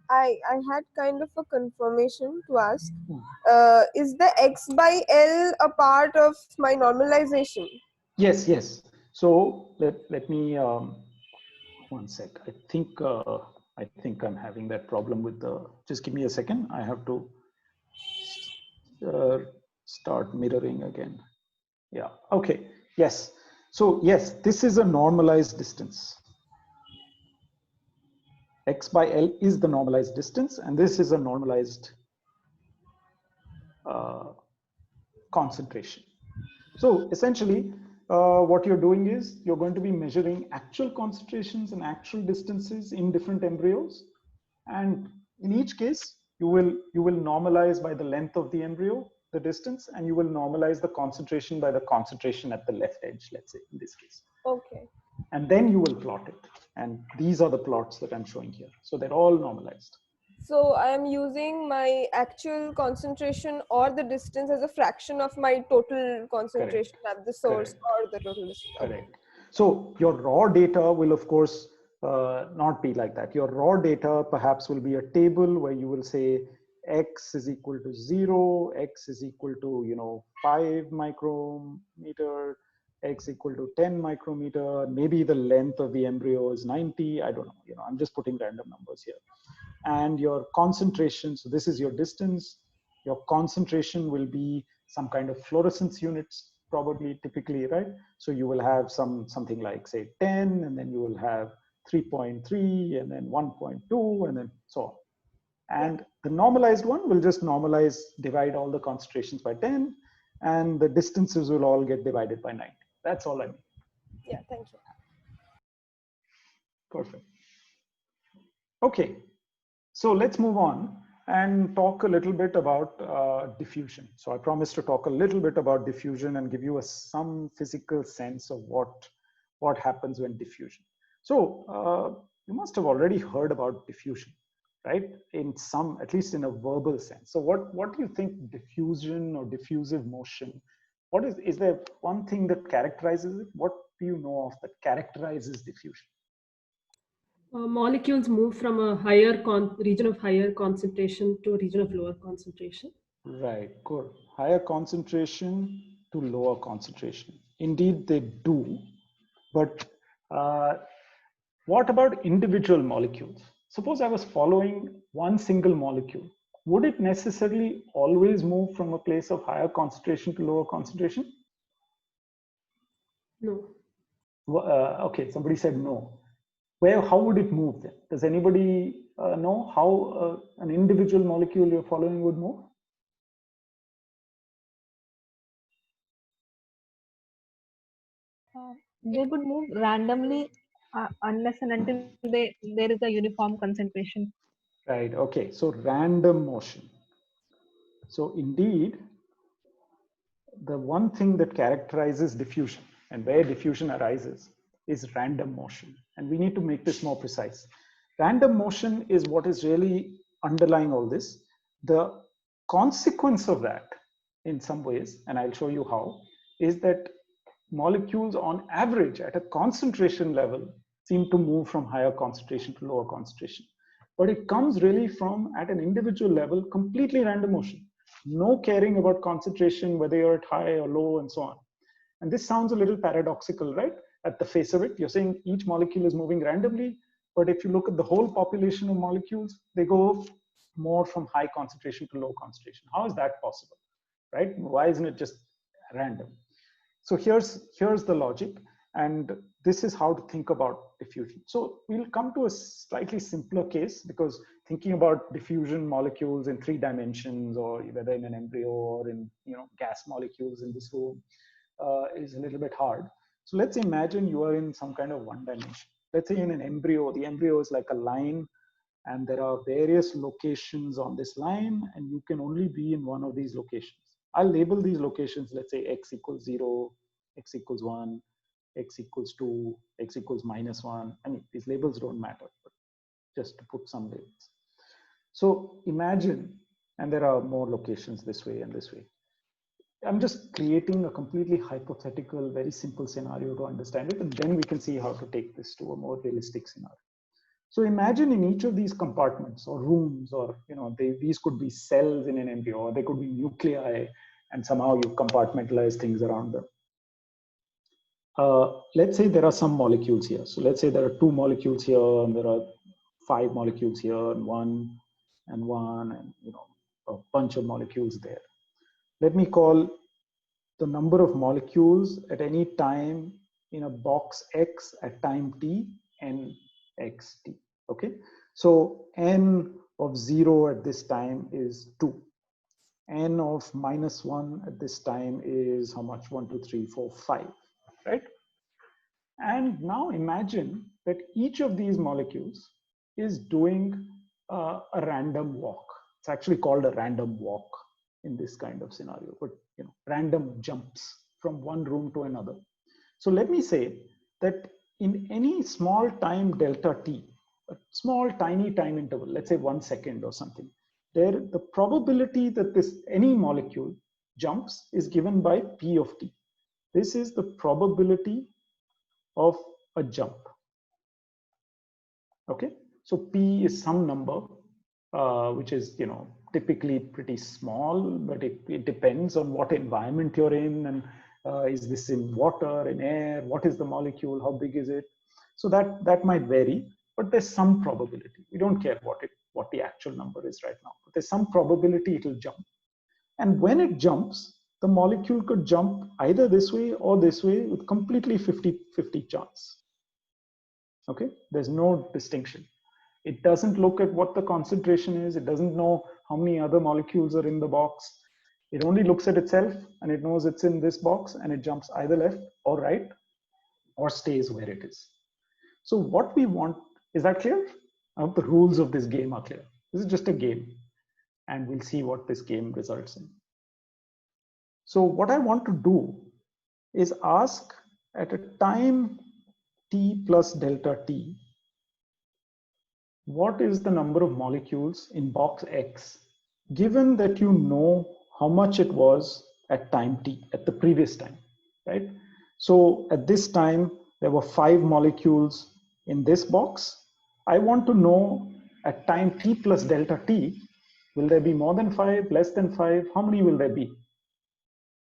I had kind of a confirmation to ask. Hmm. Is the x by L a part of my normalization? Yes, yes. So let me one sec. I think I'm having that problem with the. Just give me a second. I have to start mirroring again. Yeah. Okay. Yes. So yes, this is a normalized distance. X by L is the normalized distance, and this is a normalized concentration. So essentially, what you're doing is you're going to be measuring actual concentrations and actual distances in different embryos, and in each case, you will normalize by the length of the embryo, the distance, and you will normalize the concentration by the concentration at the left edge, let's say in this case. Okay. And then you will plot it. And these are the plots that I'm showing here. So they're all normalized. So I am using my actual concentration or the distance as a fraction of my total concentration at the source or the total distance. Correct. So your raw data will, of course, not be like that. Your raw data perhaps will be a table where you will say x is equal to 0, x is equal to 5 micrometer, x equal to 10 micrometer. Maybe the length of the embryo is 90. I don't know. I'm just putting random numbers here. And your concentration, so this is your distance. Your concentration will be some kind of fluorescence units, probably typically, right? So you will have something like say 10, and then you will have 3.3, and then 1.2, and then so on. And the normalized one will just normalize, divide all the concentrations by 10, and the distances will all get divided by 90. That's all I mean. Yeah, thank you. Perfect. Okay, so let's move on and talk a little bit about diffusion. So I promised to talk a little bit about diffusion and give you some physical sense of what happens when diffusion. So you must have already heard about diffusion, right? At least in a verbal sense. So what do you think diffusion or diffusive motion, is there one thing that characterizes it? What do you know of that characterizes diffusion? Molecules move from a region of higher concentration to a region of lower concentration. Right, good. Higher concentration to lower concentration. Indeed, they do. But what about individual molecules? Suppose I was following one single molecule. Would it necessarily always move from a place of higher concentration to lower concentration? No. Okay, somebody said no. How would it move then? Does anybody know how an individual molecule you're following would move? They would move randomly unless and until there is a uniform concentration. Right, okay, so random motion. So indeed, the one thing that characterizes diffusion and where diffusion arises is random motion. And we need to make this more precise. Random motion is what is really underlying all this. The consequence of that, in some ways, and I'll show you how, is that molecules on average at a concentration level seem to move from higher concentration to lower concentration. But it comes really from, at an individual level, completely random motion. No caring about concentration, whether you're at high or low and so on. And this sounds a little paradoxical, right? At the face of it, you're saying each molecule is moving randomly, but if you look at the whole population of molecules, they go more from high concentration to low concentration. How is that possible, right? Why isn't it just random? So here's the logic, and this is how to think about diffusion. So we'll come to a slightly simpler case, because thinking about diffusion molecules in 3 dimensions, or whether in an embryo or in gas molecules in this room, is a little bit hard. So let's imagine you are in some kind of 1 dimension. Let's say in an embryo, the embryo is like a line, and there are various locations on this line, and you can only be in one of these locations. I'll label these locations, let's say x equals 0, x equals 1, x equals 2, x equals -1. I mean, these labels don't matter, but just to put some labels. So imagine, and there are more locations this way and this way. I'm just creating a completely hypothetical, very simple scenario to understand it, and then we can see how to take this to a more realistic scenario. So imagine in each of these compartments or rooms, or these could be cells in an embryo, or they could be nuclei, and somehow you compartmentalize things around them. Let's say there are some molecules here. So let's say there are 2 molecules here, and there are 5 molecules here, and one, and a bunch of molecules there. Let me call the number of molecules at any time in a box X at time t n xt. Okay, so n of 0 at this time is 2. N of -1 at this time is how much? 1, 2, 3, 4, 5, right? And now imagine that each of these molecules is doing a random walk. It's actually called a random walk in this kind of scenario, but random jumps from one room to another. So let me say that in any small time delta t, a small tiny time interval, let's say 1 second or something, the probability that any molecule jumps is given by p of t. This is the probability of a jump. Okay, so p is some number which is typically pretty small, but it depends on what environment you're in, and is this in water, in air, what is the molecule, how big is it? So that might vary, but there's some probability. We don't care what the actual number is right now, but there's some probability it'll jump. And when it jumps, the molecule could jump either this way or this way with completely 50-50 chance. Okay, there's no distinction. It doesn't look at what the concentration is. It doesn't know how many other molecules are in the box. It only looks at itself, and it knows it's in this box, and it jumps either left or right or stays where it is. So what we want, is that clear? I hope the rules of this game are clear. This is just a game, and we'll see what this game results in. So what I want to do is ask at a time t plus delta t, what is the number of molecules in box X, given that you know how much it was at time t, at the previous time, right? So at this time, there were 5 molecules in this box. I want to know at time t plus delta t, will there be more than 5, less than 5? How many will there be?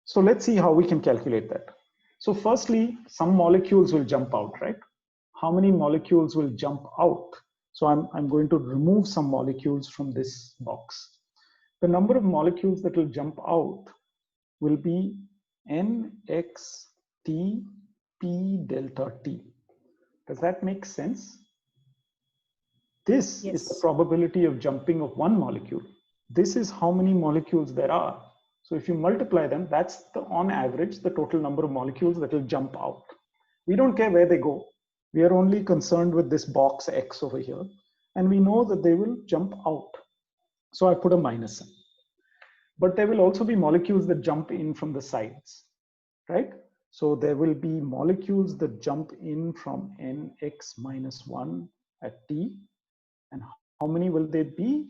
So let's see how we can calculate that. So firstly, some molecules will jump out, right? How many molecules will jump out? So I'm going to remove some molecules from this box. The number of molecules that will jump out will be nx t p delta t. Does that make sense? This is the probability of jumping of one molecule. This is how many molecules there are. So if you multiply them, that's on average, the total number of molecules that will jump out. We don't care where they go. We are only concerned with this box X over here. And we know that they will jump out. So I put a minus sign. But there will also be molecules that jump in from the sides, right? So there will be molecules that jump in from nx minus 1 at t. And how many will they be?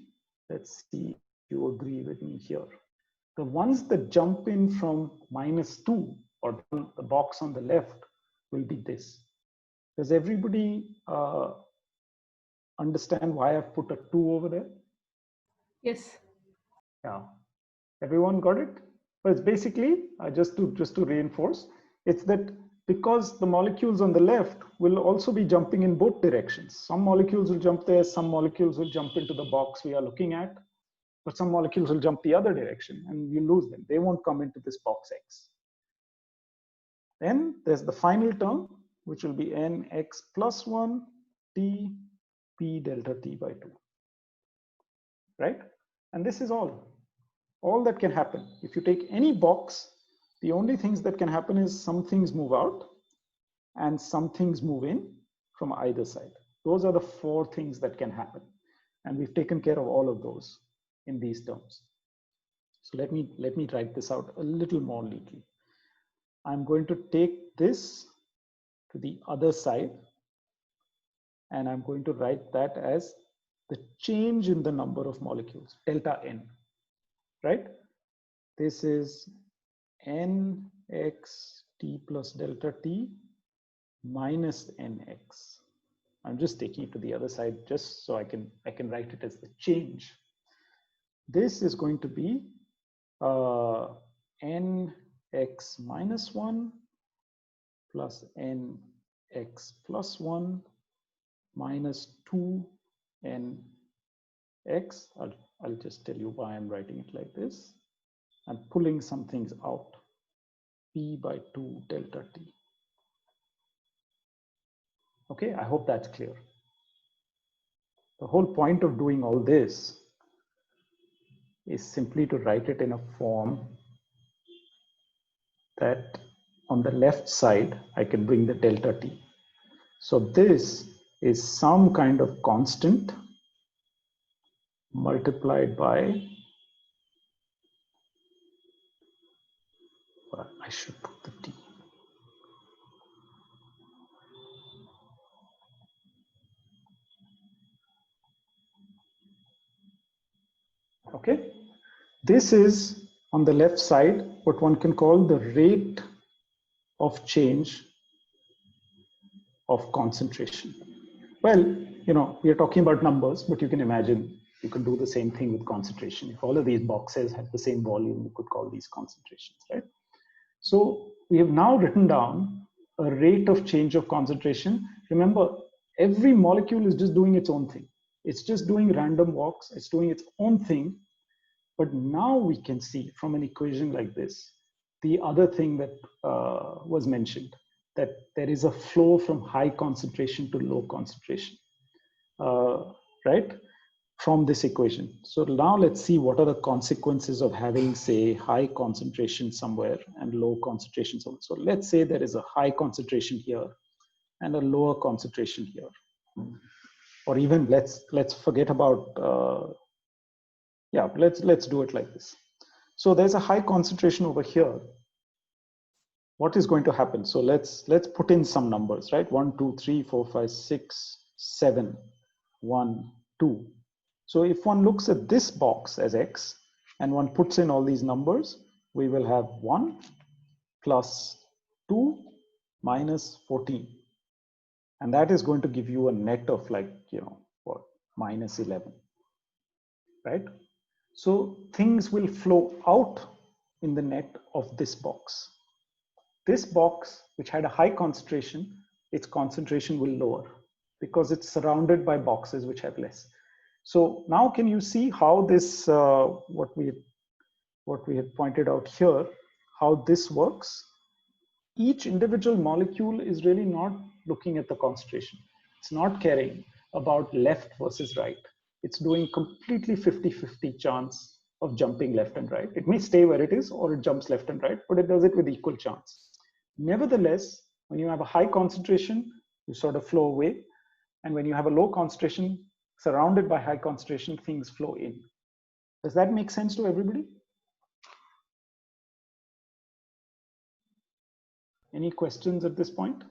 Let's see if you agree with me here. The ones that jump in from -2, or the box on the left, will be this. Does everybody understand why I've put a 2 over there? Yes. Yeah. Everyone got it? But it's basically, just to reinforce, it's that because the molecules on the left will also be jumping in both directions. Some molecules will jump there, some molecules will jump into the box we are looking at, but some molecules will jump the other direction and you lose them. They won't come into this box X. Then there's the final term, which will be nx plus 1 t p delta t by 2, right? And this is all that can happen. If you take any box, the only things that can happen is some things move out and some things move in from either side. Those are the 4 things that can happen. And we've taken care of all of those in these terms. So let me write this out a little more neatly. I'm going to take this to the other side, and I'm going to write that as the change in the number of molecules, delta n, right? This is nx t plus delta t minus nx. I'm just taking it to the other side just so I can write it as the change. This is going to be nx minus 1 plus nx plus 1 minus 2 nx. I'll just tell you why I'm writing it like this. I'm pulling some things out. P by 2 delta t. Okay, I hope that's clear. The whole point of doing all this is simply to write it in a form that on the left side, I can bring the delta t. So this is some kind of constant multiplied by, well, I should put the t. Okay, this is on the left side what one can call the rate of change of concentration. Well, you know, we are talking about numbers, but you can imagine you can do the same thing with concentration. If all of these boxes have the same volume, you could call these concentrations, right? So we have now written down a rate of change of concentration. Remember, every molecule is just doing its own thing. It's just doing random walks. It's doing its own thing. But now we can see from an equation like this, the other thing that was mentioned, that there is a flow from high concentration to low concentration, right? From this equation. So now let's see what are the consequences of having, say, high concentration somewhere and low concentration somewhere. So let's say there is a high concentration here and a lower concentration here. Or even let's forget about, yeah, let's do it like this. So there's a high concentration over here. What is going to happen? So let's put in some numbers, right? 1, 2, 3, 4, 5, 6, 7, 1, 2. So if one looks at this box as x and one puts in all these numbers, we will have 1 plus 2 minus 14. And that is going to give you a net of like, you know, what, minus 11, right? So things will flow out in the net of this box. This box, which had a high concentration, its concentration will lower because it's surrounded by boxes which have less. So now can you see how this, what we had pointed out here, how this works? Each individual molecule is really not looking at the concentration. It's not caring about left versus right. It's doing completely 50-50 chance of jumping left and right. It may stay where it is or it jumps left and right, but it does it with equal chance. Nevertheless, when you have a high concentration, you sort of flow away. And when you have a low concentration, surrounded by high concentration, things flow in. Does that make sense to everybody? Any questions at this point?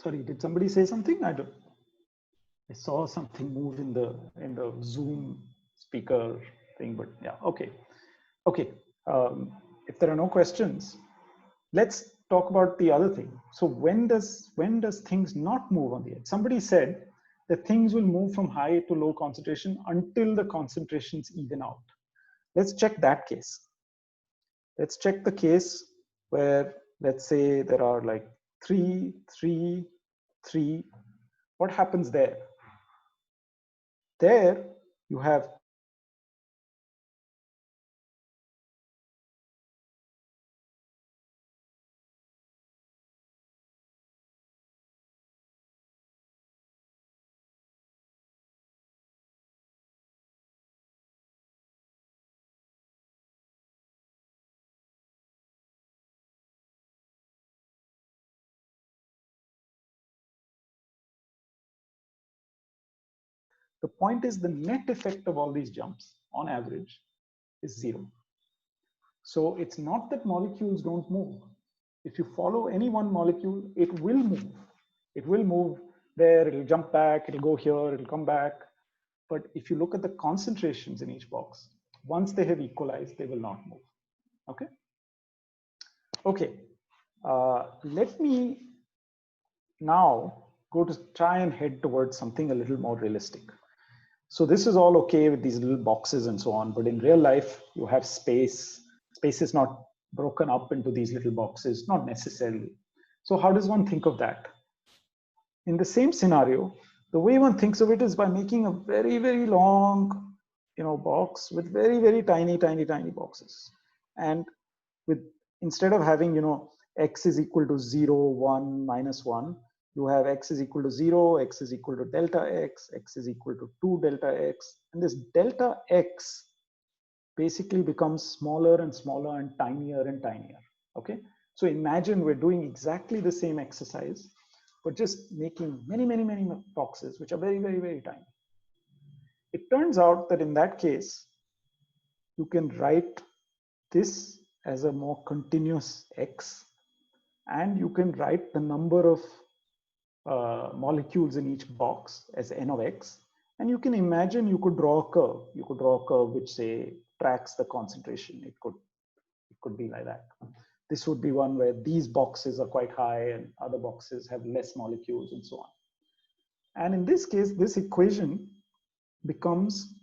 Sorry, did somebody say something? I saw something move in the Zoom speaker thing, but yeah, okay. Okay, if there are no questions, let's talk about the other thing. So when does things not move on the edge? Somebody said that things will move from high to low concentration until the concentrations even out. Let's check that case. Let's check the case where, let's say there are like 3, 3, 3. What happens there? There you have the point is the net effect of all these jumps on average is 0. So it's not that molecules don't move. If you follow any one molecule, it will move. It will move there, it'll jump back, it'll go here, it'll come back. But if you look at the concentrations in each box, once they have equalized, they will not move. Okay. Okay. Let me now go to try and head towards something a little more realistic. So this is all okay with these little boxes and so on, but in real life, you have space. Space is not broken up into these little boxes, not necessarily. So how does one think of that? In the same scenario, the way one thinks of it is by making a very, very long, box with very, very tiny, tiny, tiny boxes. And with, instead of having, x is equal to 0, 1, minus 1, you have x is equal to 0, x is equal to delta x, x is equal to 2 delta x. And this delta x basically becomes smaller and smaller and tinier and tinier. Okay. So imagine we're doing exactly the same exercise, but just making many, many, many boxes, which are very, very, very tiny. It turns out that in that case, you can write this as a more continuous x, and you can write the number of molecules in each box as n of x. And you can imagine you could draw a curve. You could draw a curve which, say, tracks the concentration. It could be like that. This would be one where these boxes are quite high and other boxes have less molecules and so on. And in this case, this equation becomes,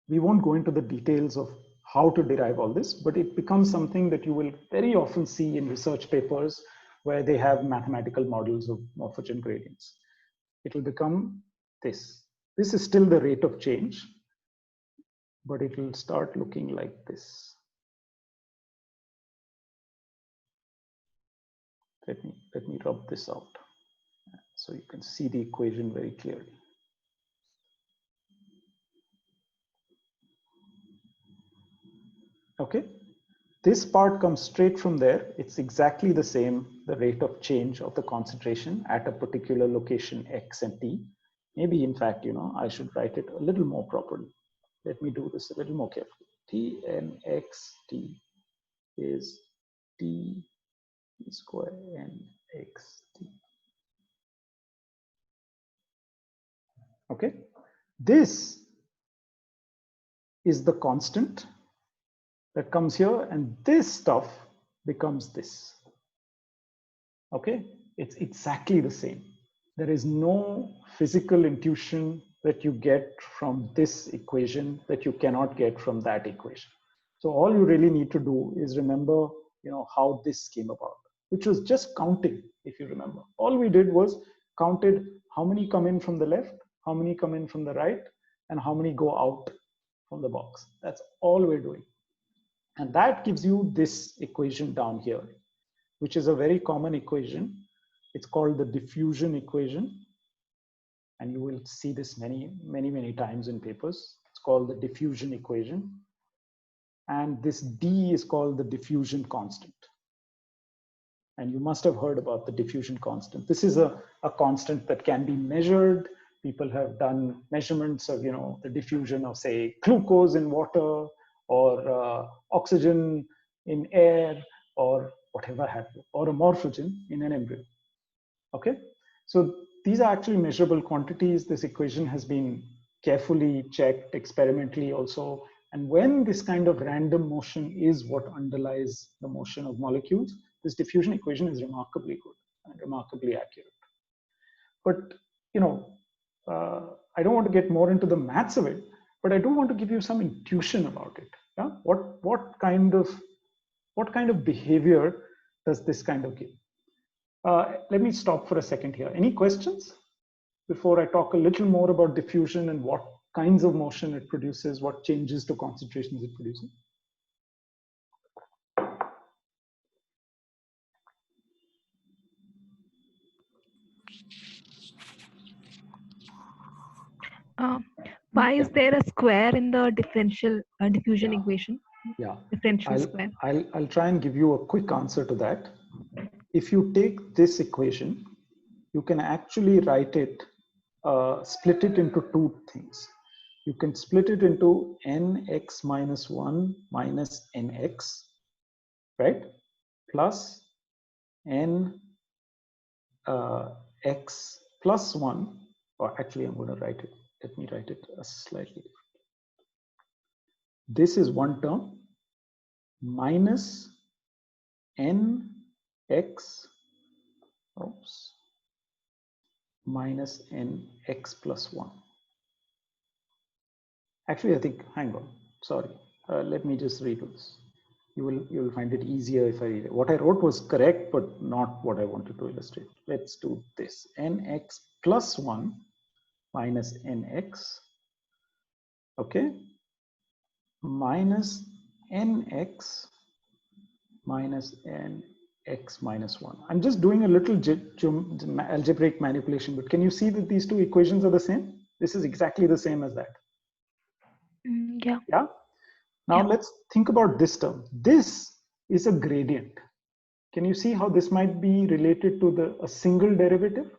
we won't go into the details of how to derive all this, but it becomes something that you will very often see in research papers where they have mathematical models of morphogen gradients. It will become this. This is still the rate of change, but it will start looking like this. Let me rub this out so you can see the equation very clearly. Okay, this part comes straight from there. It's exactly the same, the rate of change of the concentration at a particular location x and t. Maybe in fact, I should write it a little more properly. Let me do this a little more carefully. T n x t is t square n x t. Okay, this is the constant that comes here, and this stuff becomes this. Okay, it's exactly the same. There is no physical intuition that you get from this equation that you cannot get from that equation. So all you really need to do is remember, how this came about, which was just counting. If you remember, all we did was counted how many come in from the left, how many come in from the right, and how many go out from the box. That's all we're doing. And that gives you this equation down here, which is a very common equation. It's called the diffusion equation. And you will see this many, many, many times in papers. It's called the diffusion equation. And this D is called the diffusion constant. And you must have heard about the diffusion constant. This is a constant that can be measured. People have done measurements of, the diffusion of, say, glucose in water, or oxygen in air, or whatever have you, or a morphogen in an embryo. Okay, so these are actually measurable quantities. This equation has been carefully checked experimentally also. And when this kind of random motion is what underlies the motion of molecules, this diffusion equation is remarkably good and remarkably accurate. But, I don't want to get more into the maths of it, but I do want to give you some intuition about it. Yeah? What kind of behavior does this kind of give? Let me stop for a second here. Any questions before I talk a little more about diffusion and what kinds of motion it produces, what changes to concentrations it produces? Why is there a square in the differential diffusion equation? Yeah, Differential square. I'll try and give you a quick answer to that. If you take this equation, you can actually write it, split it into two things. You can split it into nx minus 1 minus nx, right? Plus n x plus 1, or actually I'm going to write it, let me write it slightly different. This is one term minus nx, oops, minus nx plus 1. Actually, I think, hang on, sorry, let me just redo this. You will find it easier if I read it. What I wrote was correct, but not what I wanted to illustrate. Let's do this. Nx plus 1 minus nx, okay, minus nx minus nx minus 1. I'm just doing a little algebraic manipulation, but can you see that these two equations are the same? This is exactly the same as that. Yeah. Yeah. Now Yeah. let's think about this term. This is a gradient. Can you see how this might be related to a single derivative?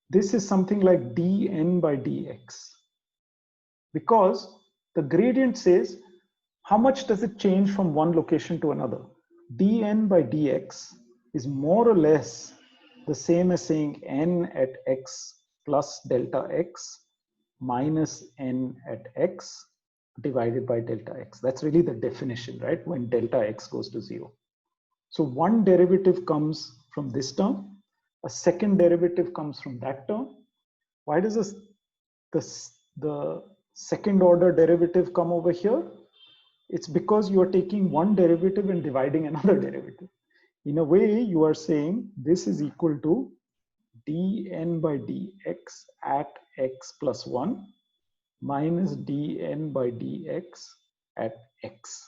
This is something like dn by dx, because the gradient says how much does it change from one location to another. Dn by dx is more or less the same as saying n at x plus delta x minus n at x divided by delta x. That's really the definition, right? When delta x goes to 0. So one derivative comes from this term, a second derivative comes from that term. Why does the second order derivative come over here? It's because you are taking one derivative and dividing another derivative. In a way, you are saying this is equal to dn by dx at x plus 1 minus dn by dx at x,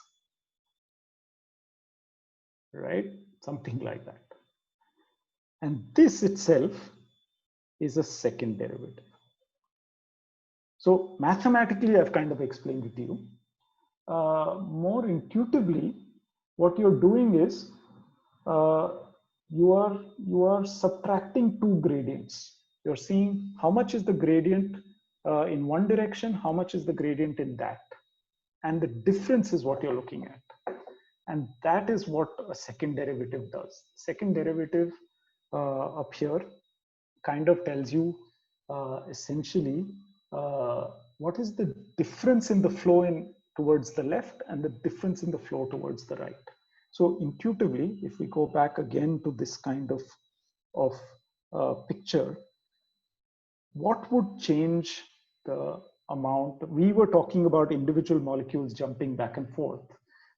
right? Something like that. And this itself is a second derivative. So mathematically, I've kind of explained it to you. More intuitively, what you're doing is you are subtracting two gradients. You're seeing how much is the gradient in one direction, how much is the gradient in that, and the difference is what you're looking at. And that is what a second derivative does. Second derivative up here kind of tells you essentially what is the difference in the flow towards the left and the difference in the flow towards the right. So intuitively, if we go back again to this kind of picture, what would change the amount? We were talking about individual molecules jumping back and forth,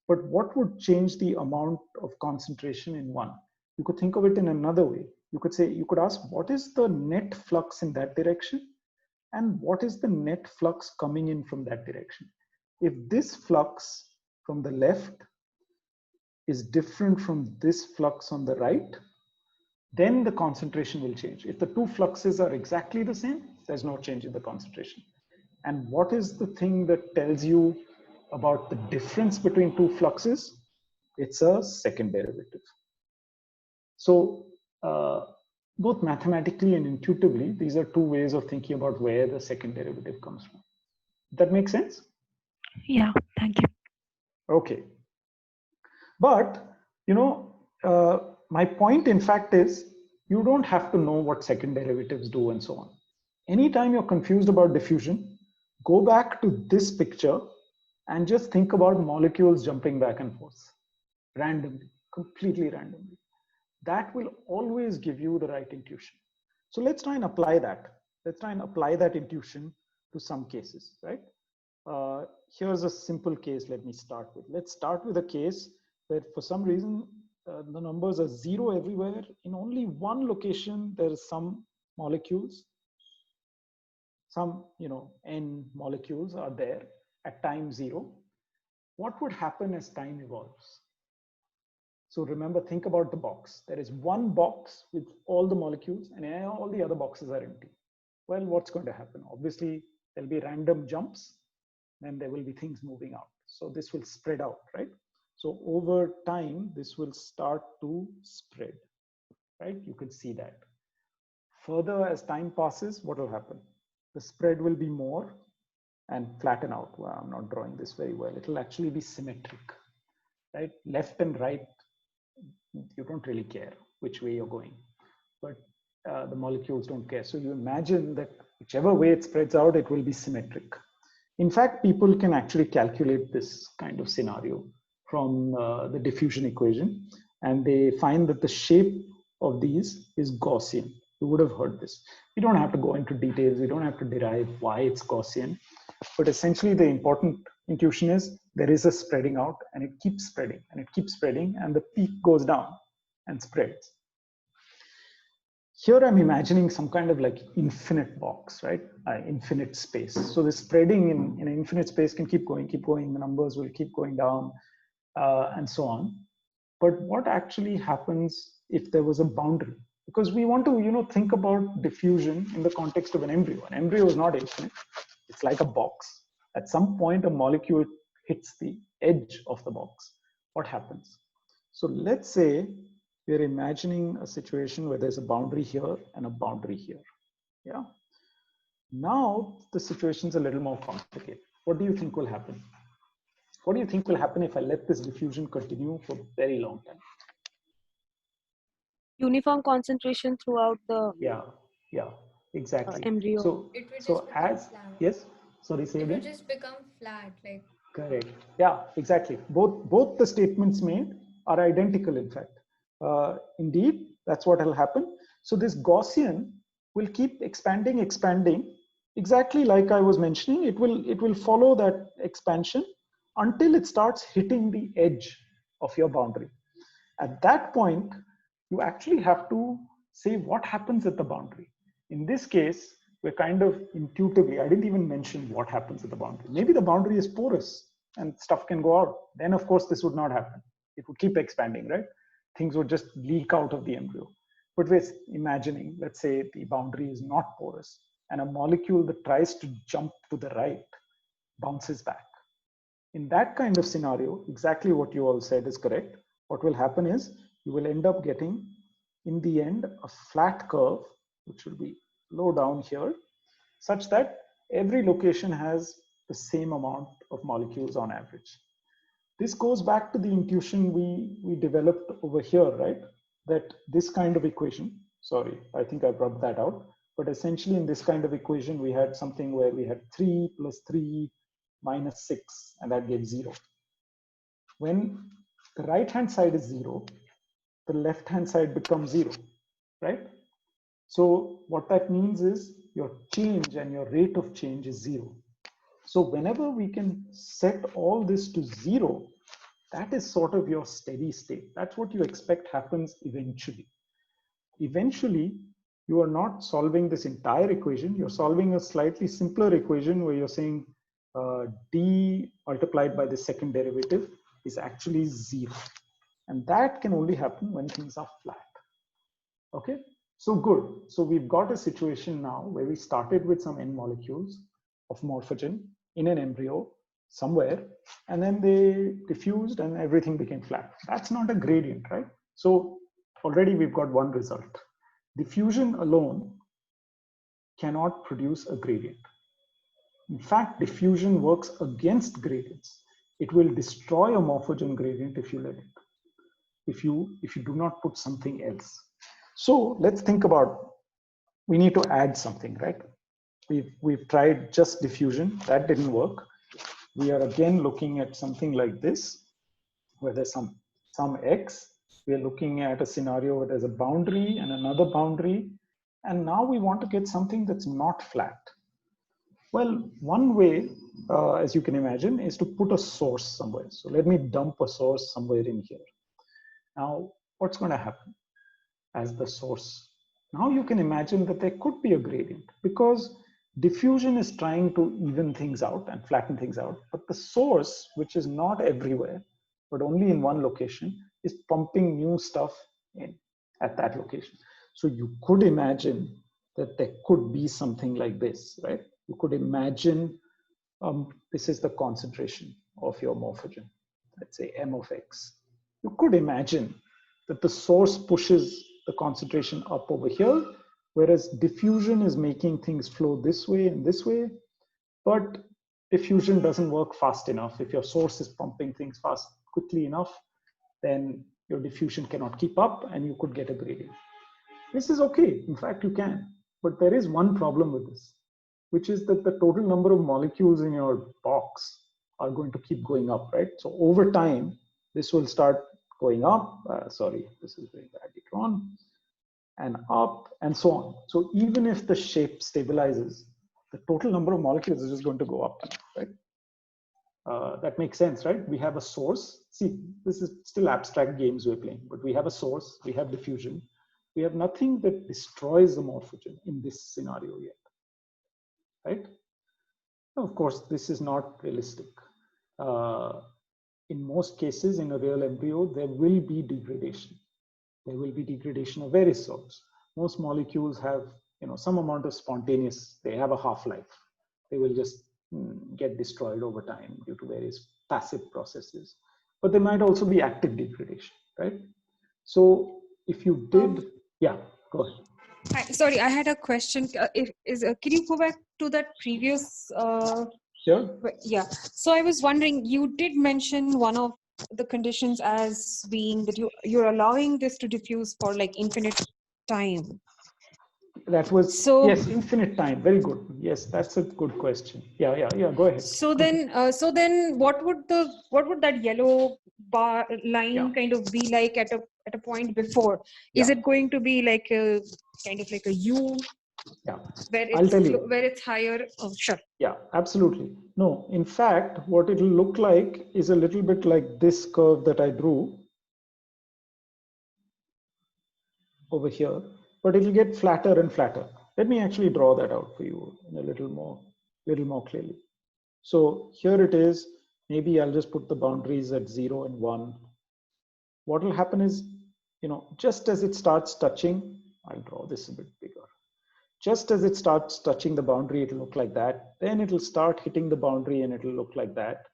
but what would change the amount of concentration in one? You could think of it in another way. You could say, you could ask, what is the net flux in that direction? And what is the net flux coming in from that direction? If this flux from the left is different from this flux on the right, then the concentration will change. If the two fluxes are exactly the same, there's no change in the concentration. And what is the thing that tells you about the difference between two fluxes? It's a second derivative. So both mathematically and intuitively, these are two ways of thinking about where the second derivative comes from. Does that make sense? Yeah, thank you. Okay. But, my point in fact is you don't have to know what second derivatives do and so on. Anytime you're confused about diffusion, go back to this picture and just think about molecules jumping back and forth randomly, completely randomly. That will always give you the right intuition. So let's try and apply that. Let's try and apply that intuition to some cases, right? Here's a simple case. Let me start with. Let's start with a case where for some reason the numbers are 0 everywhere. In only one location, there is some molecules. Some, n molecules are there at time 0. What would happen as time evolves? So remember, think about the box. There is one box with all the molecules and all the other boxes are empty. Well, what's going to happen? Obviously, there'll be random jumps, then there will be things moving out. So this will spread out, right? So over time, this will start to spread, right? You can see that. Further, as time passes, what will happen? The spread will be more and flatten out. Well, I'm not drawing this very well. It'll actually be symmetric, right? Left and right, you don't really care which way you're going. But the molecules don't care. So you imagine that whichever way it spreads out, it will be symmetric. In fact, people can actually calculate this kind of scenario from the diffusion equation, and they find that the shape of these is Gaussian. You would have heard this. We don't have to go into details. We don't have to derive why it's Gaussian. But essentially, the important intuition is there is a spreading out, and it keeps spreading, and it keeps spreading, and the peak goes down and spreads. Here I'm imagining some kind of like infinite box, right? Infinite space. So the spreading in an infinite space can keep going. The numbers will keep going down, and so on. But what actually happens if there was a boundary? Because we want to, you know, think about diffusion in the context of an embryo. An embryo is not infinite. It's like a box. At some point, a molecule hits the edge of the box. What happens? So let's say we're imagining a situation where there's a boundary here and a boundary here. Yeah. Now the situation's a little more complicated. What do you think will happen? What do you think will happen if I let this diffusion continue for a very long time? Uniform concentration throughout the Yeah, exactly. embryo. So It will just so become as flat. yes, sorry, say It will again. just become flat, like. Correct. Yeah, exactly. Both the statements made are identical. In fact, indeed, that's what will happen. So this Gaussian will keep expanding, exactly like I was mentioning. It will follow that expansion until it starts hitting the edge of your boundary. At that point, you actually have to say what happens at the boundary. In this case, we're kind of intuitively, I didn't even mention what happens at the boundary. Maybe the boundary is porous and stuff can go out. Then of course this would not happen. It would keep expanding, right? Things would just leak out of the embryo. But we're imagining, let's say the boundary is not porous and a molecule that tries to jump to the right bounces back. In that kind of scenario, exactly what you all said is correct. What will happen is you will end up getting, in the end, a flat curve, which will be low down here, such that every location has the same amount of molecules on average. This goes back to the intuition we developed over here, right? That this kind of equation, sorry, I think I brought that out, but essentially in this kind of equation, we had something where we had 3 plus 3 minus 6, and that gave 0. When the right-hand side is 0, the left-hand side becomes 0, right? So what that means is your change and your rate of change is 0. So whenever we can set all this to 0, that is sort of your steady state. That's what you expect happens eventually. Eventually, you are not solving this entire equation. You're solving a slightly simpler equation where you're saying d multiplied by the second derivative is actually 0. And that can only happen when things are flat. Okay, so good. So we've got a situation now where we started with some N molecules of morphogen in an embryo somewhere, and then they diffused and everything became flat. That's not a gradient, right? So already we've got one result. Diffusion alone cannot produce a gradient. In fact, diffusion works against gradients. It will destroy a morphogen gradient if you let it, if you do not put something else. So let's think about, we need to add something, right? We've tried just diffusion, that didn't work. We are again looking at something like this, where there's some X. We are looking at a scenario where there's a boundary and another boundary. And now we want to get something that's not flat. Well, one way, as you can imagine, is to put a source somewhere. So let me dump a source somewhere in here. Now, what's going to happen as the source? Now you can imagine that there could be a gradient because diffusion is trying to even things out and flatten things out. But the source, which is not everywhere, but only in one location, is pumping new stuff in at that location. So you could imagine that there could be something like this, right? You could imagine this is the concentration of your morphogen, let's say M of X. You could imagine that the source pushes the concentration up over here, whereas diffusion is making things flow this way and this way, but diffusion doesn't work fast enough. If your source is pumping things quickly enough, then your diffusion cannot keep up and you could get a gradient. This is okay. In fact, you can. But there is one problem with this, which is that the total number of molecules in your box are going to keep going up, right? So over time, this will start going up. Sorry, this is very badly drawn. And up and so on. So even if the shape stabilizes, the total number of molecules is just going to go up, right? That makes sense, right? We have a source. See, this is still abstract games we're playing, but we have a source, we have diffusion. We have nothing that destroys the morphogen in this scenario yet, right? Now, of course, this is not realistic. In most cases, in a real embryo, there will be degradation. There will be degradation of various sorts. Most molecules have, some amount of spontaneous, they have a half-life. They will just get destroyed over time due to various passive processes. But there might also be active degradation, right? So if you did, yeah, go ahead. Sorry, I had a question. Can you go back to that previous? Sure. Yeah. So I was wondering, you did mention one of the conditions as being that you're allowing this to diffuse for like infinite time. That was, so, yes, infinite time. Very good. Yes, that's a good question. Yeah. Go ahead. So then, what would that yellow bar line kind of be like at a point before? Is it going to be like a kind of like a U? Yeah, where I'll tell you. Where it's higher. Oh, sure. Yeah, absolutely. No, in fact, what it'll look like is a little bit like this curve that I drew over here, but it'll get flatter and flatter. Let me actually draw that out for you in a little more clearly. So here it is. Maybe I'll just put the boundaries at 0 and 1. What will happen is, just as it starts touching, I'll draw this a bit bigger. Just as it starts touching the boundary, it'll look like that. Then it'll start hitting the boundary and it'll look like that.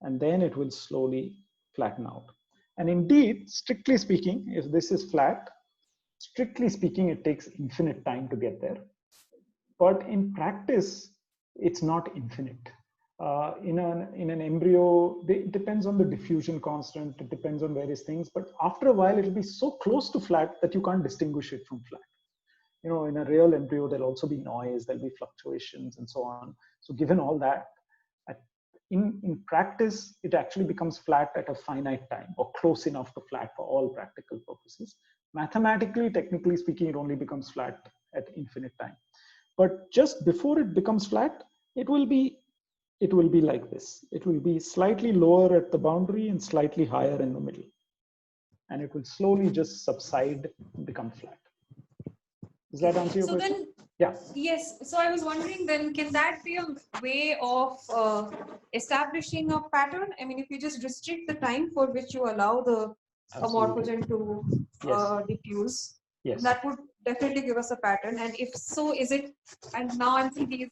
And then it will slowly flatten out. And indeed, strictly speaking, if this is flat, strictly speaking, it takes infinite time to get there. But in practice, it's not infinite. In an embryo, it depends on the diffusion constant, it depends on various things. But after a while, it'll be so close to flat that you can't distinguish it from flat. In a real embryo, there'll also be noise, there'll be fluctuations and so on. So given all that, in practice, it actually becomes flat at a finite time or close enough to flat for all practical purposes. Mathematically, technically speaking, it only becomes flat at infinite time. But just before it becomes flat, it will be like this. It will be slightly lower at the boundary and slightly higher in the middle. And it will slowly just subside and become flat. Does that answer your question? Then, yeah. Yes. So I was wondering then, can that be a way of establishing a pattern? I mean, if you just restrict the time for which you allow the morphogen to diffuse, that would definitely give us a pattern. And if so, is it, and now I'm thinking,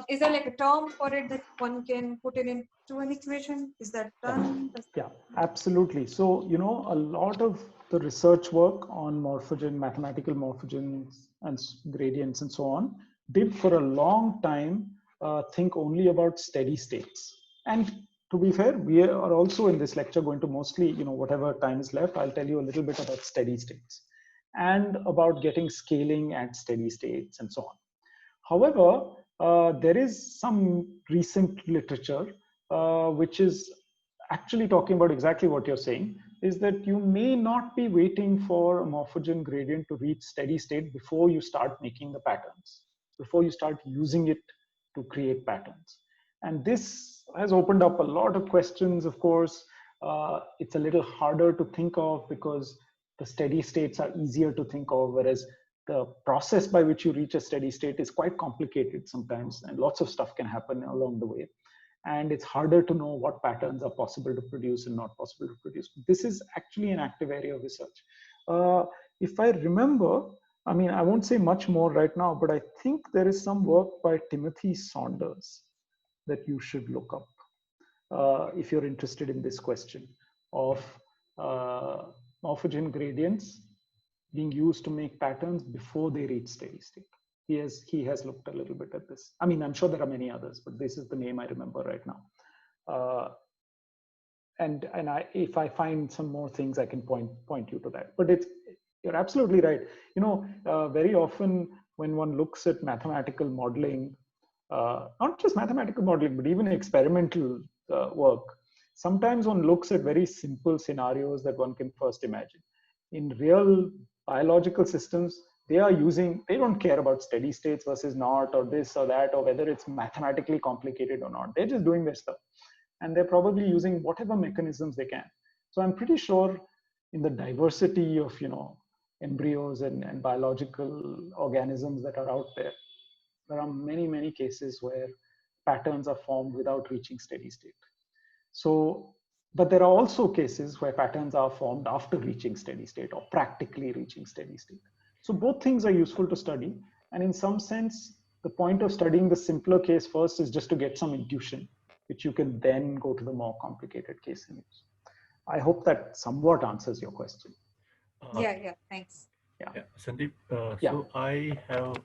is there like a term for it that one can put it into an equation? Is that done? Yeah, absolutely. So, a lot of the research work on morphogen, mathematical morphogens and gradients and so on, did for a long time think only about steady states. And to be fair, we are also in this lecture going to mostly, whatever time is left, I'll tell you a little bit about steady states and about getting scaling at steady states and so on. However, there is some recent literature which is actually talking about exactly what you're saying, is that you may not be waiting for a morphogen gradient to reach steady state before you start making the patterns, before you start using it to create patterns. And this has opened up a lot of questions, of course. It's a little harder to think of because the steady states are easier to think of, whereas the process by which you reach a steady state is quite complicated sometimes, and lots of stuff can happen along the way. And it's harder to know what patterns are possible to produce and not possible to produce. This is actually an active area of research. If I remember, I mean, I won't say much more right now, but I think there is some work by Timothy Saunders that you should look up if you're interested in this question of morphogen gradients being used to make patterns before they reach steady state. He has looked a little bit at this. I mean, I'm sure there are many others, but this is the name I remember right now. And if I find some more things, I can point you to that. But You're absolutely right. You know, very often when one looks at mathematical modeling, not just mathematical modeling, but even experimental work, sometimes one looks at very simple scenarios that one can first imagine. In real biological systems, they don't care about steady states versus not, or this or that, or whether it's mathematically complicated or not. They're just doing their stuff. And they're probably using whatever mechanisms they can. So I'm pretty sure in the diversity of, embryos and biological organisms that are out there, there are many, many cases where patterns are formed without reaching steady state. So, but there are also cases where patterns are formed after reaching steady state or practically reaching steady state. So both things are useful to study. And in some sense, the point of studying the simpler case first is just to get some intuition, which you can then go to the more complicated case and use. I hope that somewhat answers your question. Yeah, thanks. Yeah, Sandeep, Yeah. so I have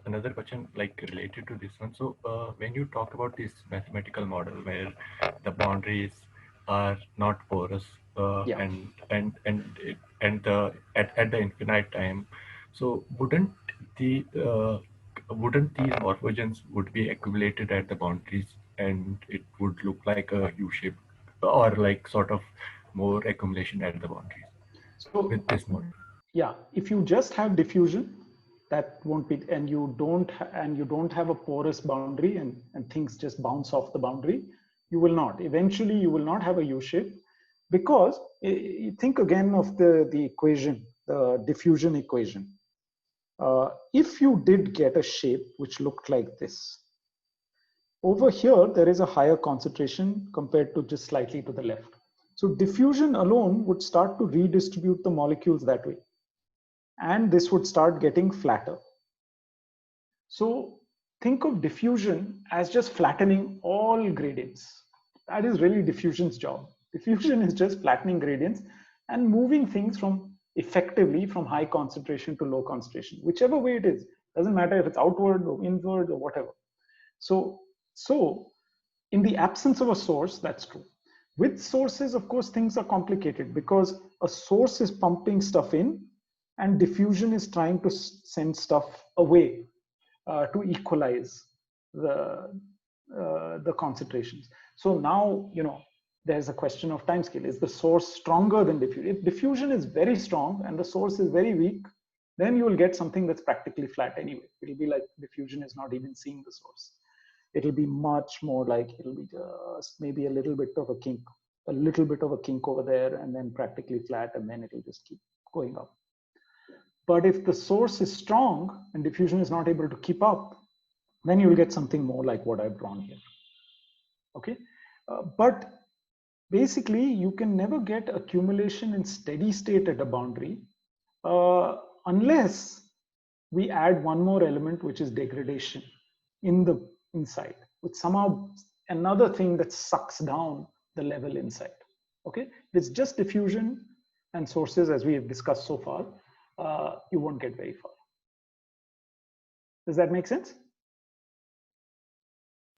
another question like related to this one. So when you talk about this mathematical model where the boundaries are not porous Yeah. and at the infinite time, so wouldn't these morphogens would be accumulated at the boundaries and it would look like a U shape or like sort of more accumulation at the boundaries with this model? Yeah, if you just have diffusion, that won't be, and you don't have a porous boundary and things just bounce off the boundary, you will not. Eventually, you will not have a U shape because you think again of the equation, the diffusion equation. If you did get a shape which looked like this, over here, there is a higher concentration compared to just slightly to the left. So diffusion alone would start to redistribute the molecules that way. And this would start getting flatter. So think of diffusion as just flattening all gradients. That is really diffusion's job. Diffusion is just flattening gradients and moving things effectively from high concentration to low concentration, whichever way it is. Doesn't matter if it's outward or inward or whatever. So in the absence of a source, that's true. With sources, of course, things are complicated because a source is pumping stuff in and diffusion is trying to send stuff away to equalize the concentrations. So now, there's a question of time scale. Is the source stronger than diffusion? If diffusion is very strong and the source is very weak, then you will get something that's practically flat anyway. It'll be like diffusion is not even seeing the source. It'll be much more like it'll be just maybe a little bit of a kink over there and then practically flat, and then it'll just keep going up. But if the source is strong and diffusion is not able to keep up, then you'll get something more like what I've drawn here. Okay, but basically you can never get accumulation in steady state at a boundary unless we add one more element, which is degradation in the inside, with somehow another thing that sucks down the level inside. Okay, if it's just diffusion and sources as we have discussed so far, you won't get very far. Does that make sense?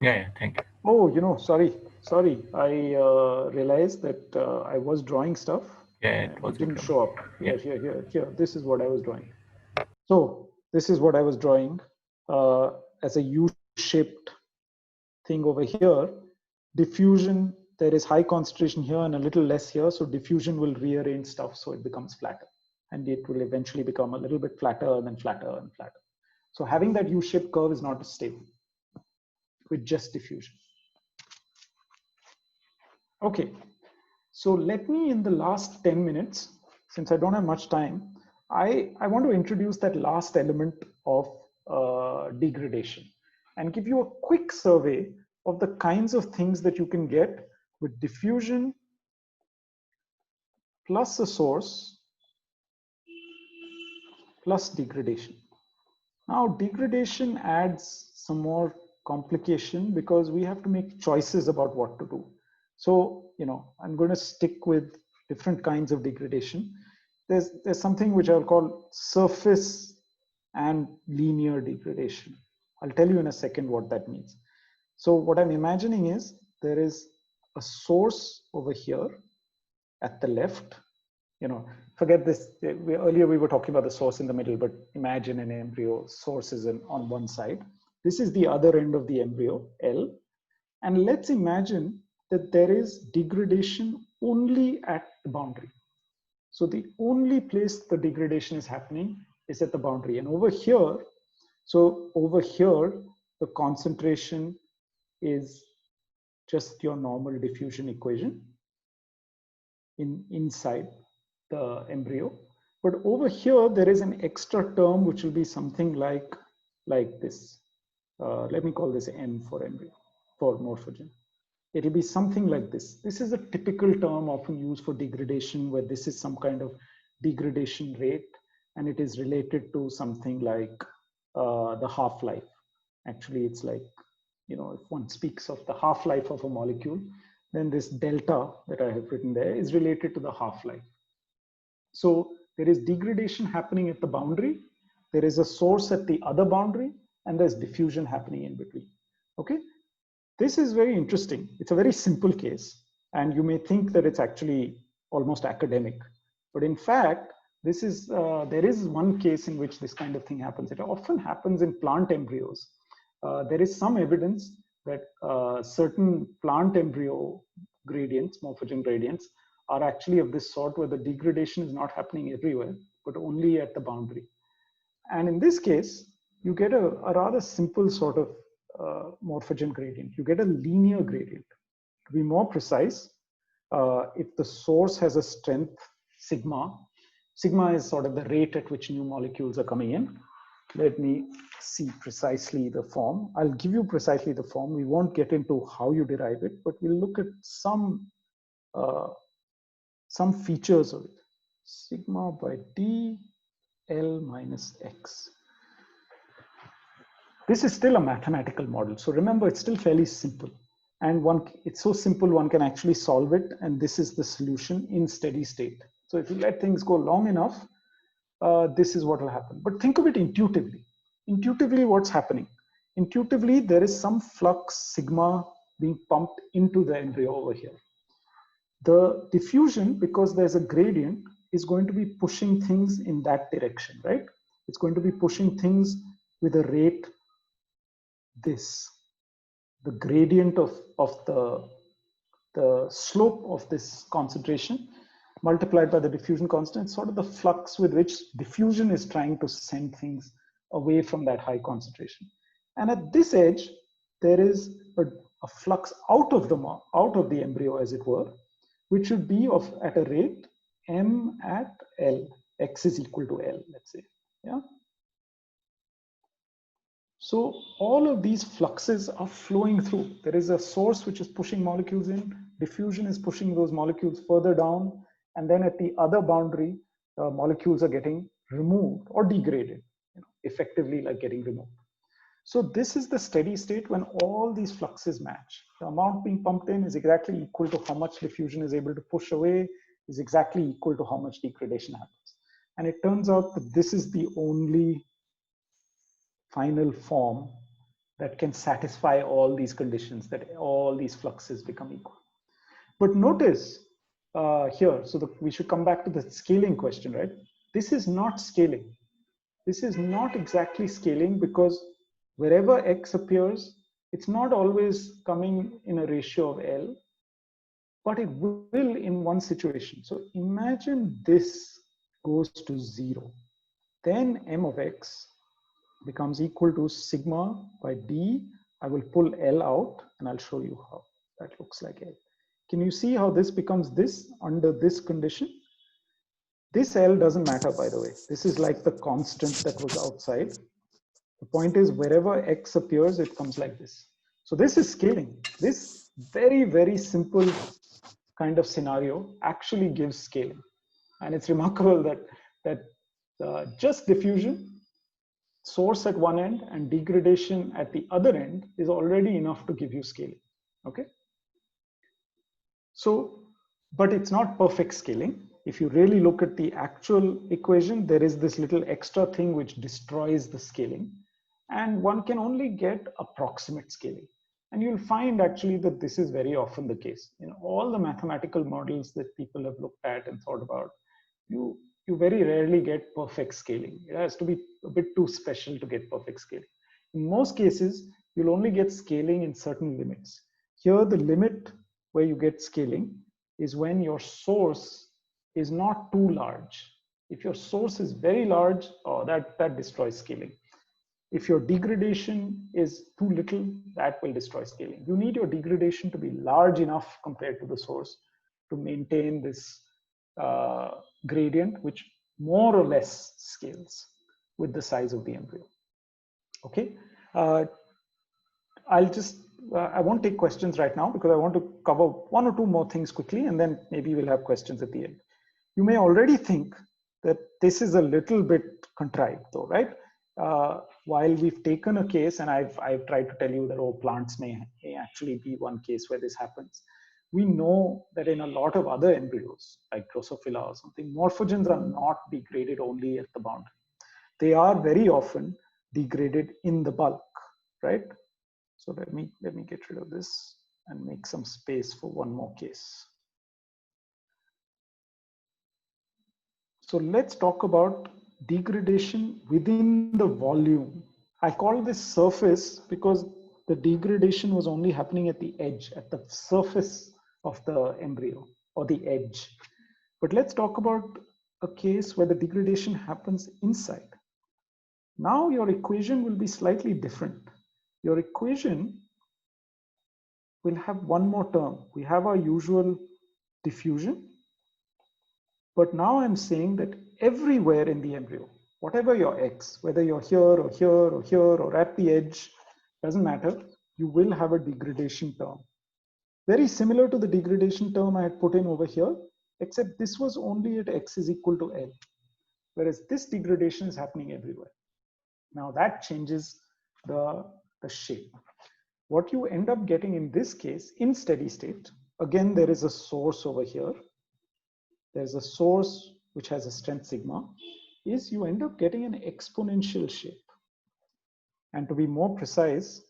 Yeah, thank you. Oh, sorry. I realized that I was drawing stuff. Yeah, it didn't show up. Yeah. Here. This is what I was drawing. So this is what I was drawing as a U-shaped thing over here. Diffusion, there is high concentration here and a little less here. So diffusion will rearrange stuff so it becomes flatter. And it will eventually become a little bit flatter and then flatter and flatter. So having that U-shaped curve is not stable with just diffusion. Okay, so let me, in the last 10 minutes, since I don't have much time, I want to introduce that last element of degradation and give you a quick survey of the kinds of things that you can get with diffusion plus a source plus degradation. Now, degradation adds some more complication because we have to make choices about what to do. So, I'm going to stick with different kinds of degradation. There's something which I'll call surface and linear degradation. I'll tell you in a second what that means. So what I'm imagining is there is a source over here at the left You know, forget this. Earlier we were talking about the source in the middle, but imagine an embryo, source is on one side. This is the other end of the embryo, L. And let's imagine that there is degradation only at the boundary. So the only place the degradation is happening is at the boundary. And over here, so over here, the concentration is just your normal diffusion equation inside the embryo. But over here, there is an extra term which will be something like this. Let me call this M for embryo, for morphogen. It'll be something like this. This is a typical term often used for degradation, where this is some kind of degradation rate, and it is related to something like the half-life. Actually, it's like, you know, if one speaks of the half-life of a molecule, then this delta that I have written there is related to the half-life. So there is degradation happening at the boundary, there is a source at the other boundary, and there's diffusion happening in between. Okay, this is very interesting. It's a very simple case, and you may think that it's actually almost academic, but in fact, this is there is one case in which this kind of thing happens. It often happens in plant embryos. There is some evidence that certain plant embryo gradients, morphogen gradients, are actually of this sort, where the degradation is not happening everywhere, but only at the boundary. And in this case, you get a rather simple sort of morphogen gradient. You get a linear gradient. To be more precise, if the source has a strength sigma, sigma is sort of the rate at which new molecules are coming in. Let me see precisely the form. I'll give you precisely the form. We won't get into how you derive it, but we'll look at some features of it. Sigma by d L minus x. This is still a mathematical model. So remember, it's still fairly simple. And it's so simple, one can actually solve it. And this is the solution in steady state. So if you let things go long enough, this is what will happen. But think of it intuitively. Intuitively, what's happening? Intuitively, there is some flux sigma being pumped into the embryo over here. The diffusion, because there's a gradient, is going to be pushing things in that direction, right? It's going to be pushing things with a rate this. The gradient of the slope of this concentration multiplied by the diffusion constant, sort of the flux with which diffusion is trying to send things away from that high concentration. And at this edge, there is a flux out of the embryo, as it were, which should be at a rate m at L. X is equal to L, let's say. Yeah. So all of these fluxes are flowing through. There is a source which is pushing molecules in. Diffusion is pushing those molecules further down. And then at the other boundary, molecules are getting removed or degraded, effectively like getting removed. So this is the steady state when all these fluxes match. The amount being pumped in is exactly equal to how much diffusion is able to push away, is exactly equal to how much degradation happens. And it turns out that this is the only final form that can satisfy all these conditions, that all these fluxes become equal. But notice here, so we should come back to the scaling question, right? This is not scaling. This is not exactly scaling, because wherever x appears, it's not always coming in a ratio of L, but it will in one situation. So imagine this goes to 0. Then m of x becomes equal to sigma by d. I will pull L out and I'll show you how that looks like L. Can you see how this becomes this under this condition? This L doesn't matter, by the way. This is like the constant that was outside. The point is, wherever x appears, it comes like this. So this is scaling. This very, very simple kind of scenario actually gives scaling. And it's remarkable that just diffusion, source at one end and degradation at the other end is already enough to give you scaling. Okay. So, but it's not perfect scaling. If you really look at the actual equation, there is this little extra thing which destroys the scaling, and one can only get approximate scaling. And you'll find actually that this is very often the case. In all the mathematical models that people have looked at and thought about, you very rarely get perfect scaling. It has to be a bit too special to get perfect scaling. In most cases, you'll only get scaling in certain limits. Here, the limit where you get scaling is when your source is not too large. If your source is very large, oh, that destroys scaling. If your degradation is too little, that will destroy scaling. You need your degradation to be large enough compared to the source to maintain this gradient, which more or less scales with the size of the embryo. Okay, I'll just, I won't take questions right now because I want to cover one or two more things quickly, and then maybe we'll have questions at the end. You may already think that this is a little bit contrived though, right? While we've taken a case, and I've tried to tell you that, oh, plants may actually be one case where this happens. We know that in a lot of other embryos, like Drosophila or something, morphogens are not degraded only at the boundary. They are very often degraded in the bulk, right? So let me get rid of this and make some space for one more case. So let's talk about degradation within the volume. I call this surface because the degradation was only happening at the edge, at the surface of the embryo or the edge. But let's talk about a case where the degradation happens inside. Now your equation will be slightly different. Your equation will have one more term. We have our usual diffusion, but now I'm saying that everywhere in the embryo, whatever your x, whether you're here or here or here or at the edge, doesn't matter, you will have a degradation term. Very similar to the degradation term I had put in over here, except this was only at x is equal to L, whereas this degradation is happening everywhere. Now that changes the shape. What you end up getting in this case, in steady state, again, there is a source over here. There's a source which has a strength sigma, is you end up getting an exponential shape. And to be more precise,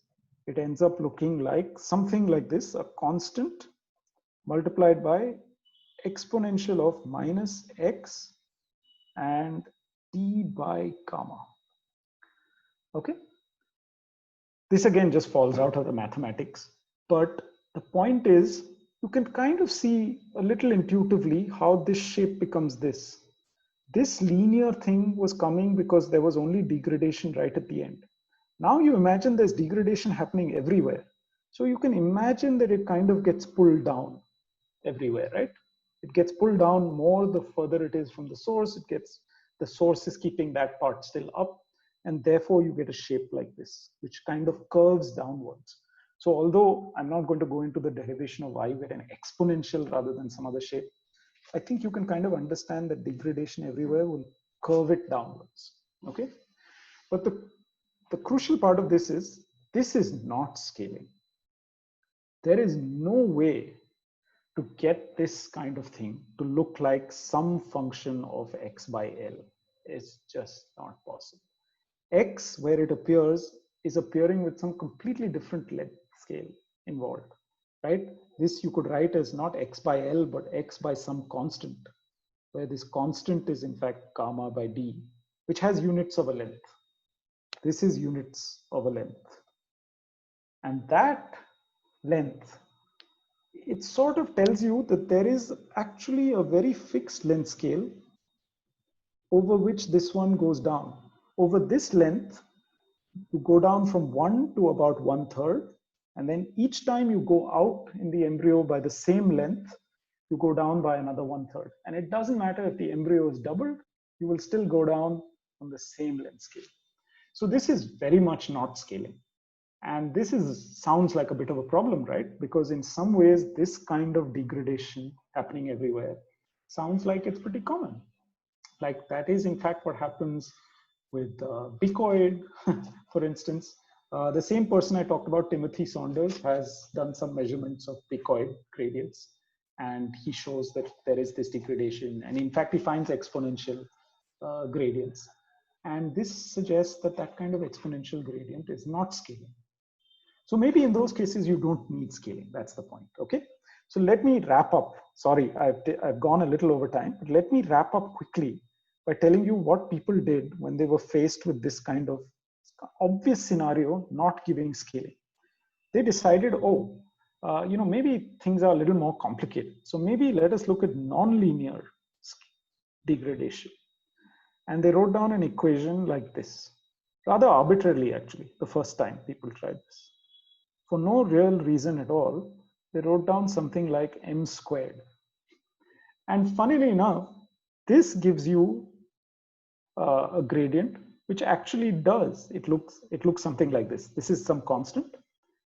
it ends up looking like something like this, a constant multiplied by exponential of minus x and d by gamma. Okay. This again just falls out of the mathematics, but the point is you can kind of see a little intuitively how this shape becomes this. This linear thing was coming because there was only degradation right at the end. Now you imagine there's degradation happening everywhere. So you can imagine that it kind of gets pulled down everywhere, right? It gets pulled down more the further it is from the source. The source is keeping that part still up. And therefore you get a shape like this, which kind of curves downwards. So although I'm not going to go into the derivation of why we get an exponential rather than some other shape, I think you can kind of understand that degradation everywhere will curve it downwards, okay? But the crucial part of this is not scaling. There is no way to get this kind of thing to look like some function of x by L. It's just not possible. X, where it appears, is appearing with some completely different length scale involved, right? This you could write as not x by L, but x by some constant, where this constant is in fact gamma by d, which has units of a length. This is units of a length. And that length, it sort of tells you that there is actually a very fixed length scale over which this one goes down. Over this length, you go down from 1 to about 1/3, and then each time you go out in the embryo by the same length, you go down by another 1/3. And it doesn't matter if the embryo is doubled, you will still go down on the same length scale. So this is very much not scaling. And this sounds like a bit of a problem, right? Because in some ways, this kind of degradation happening everywhere sounds like it's pretty common. Like that is in fact what happens with bicoid, for instance. The same person I talked about, Timothy Saunders, has done some measurements of bicoid gradients, and he shows that there is this degradation, and in fact he finds exponential gradients, and this suggests that that kind of exponential gradient is not scaling. So maybe in those cases you don't need scaling. That's the point. Okay, So let me wrap up. Sorry, I've gone a little over time, but let me wrap up quickly by telling you what people did when they were faced with this kind of obvious scenario not giving scaling. They decided, oh, maybe things are a little more complicated. So maybe let us look at nonlinear degradation. And they wrote down an equation like this, rather arbitrarily, actually, the first time people tried this. For no real reason at all, they wrote down something like m squared. And funnily enough, this gives you a gradient, which actually does. It looks something like this. This is some constant,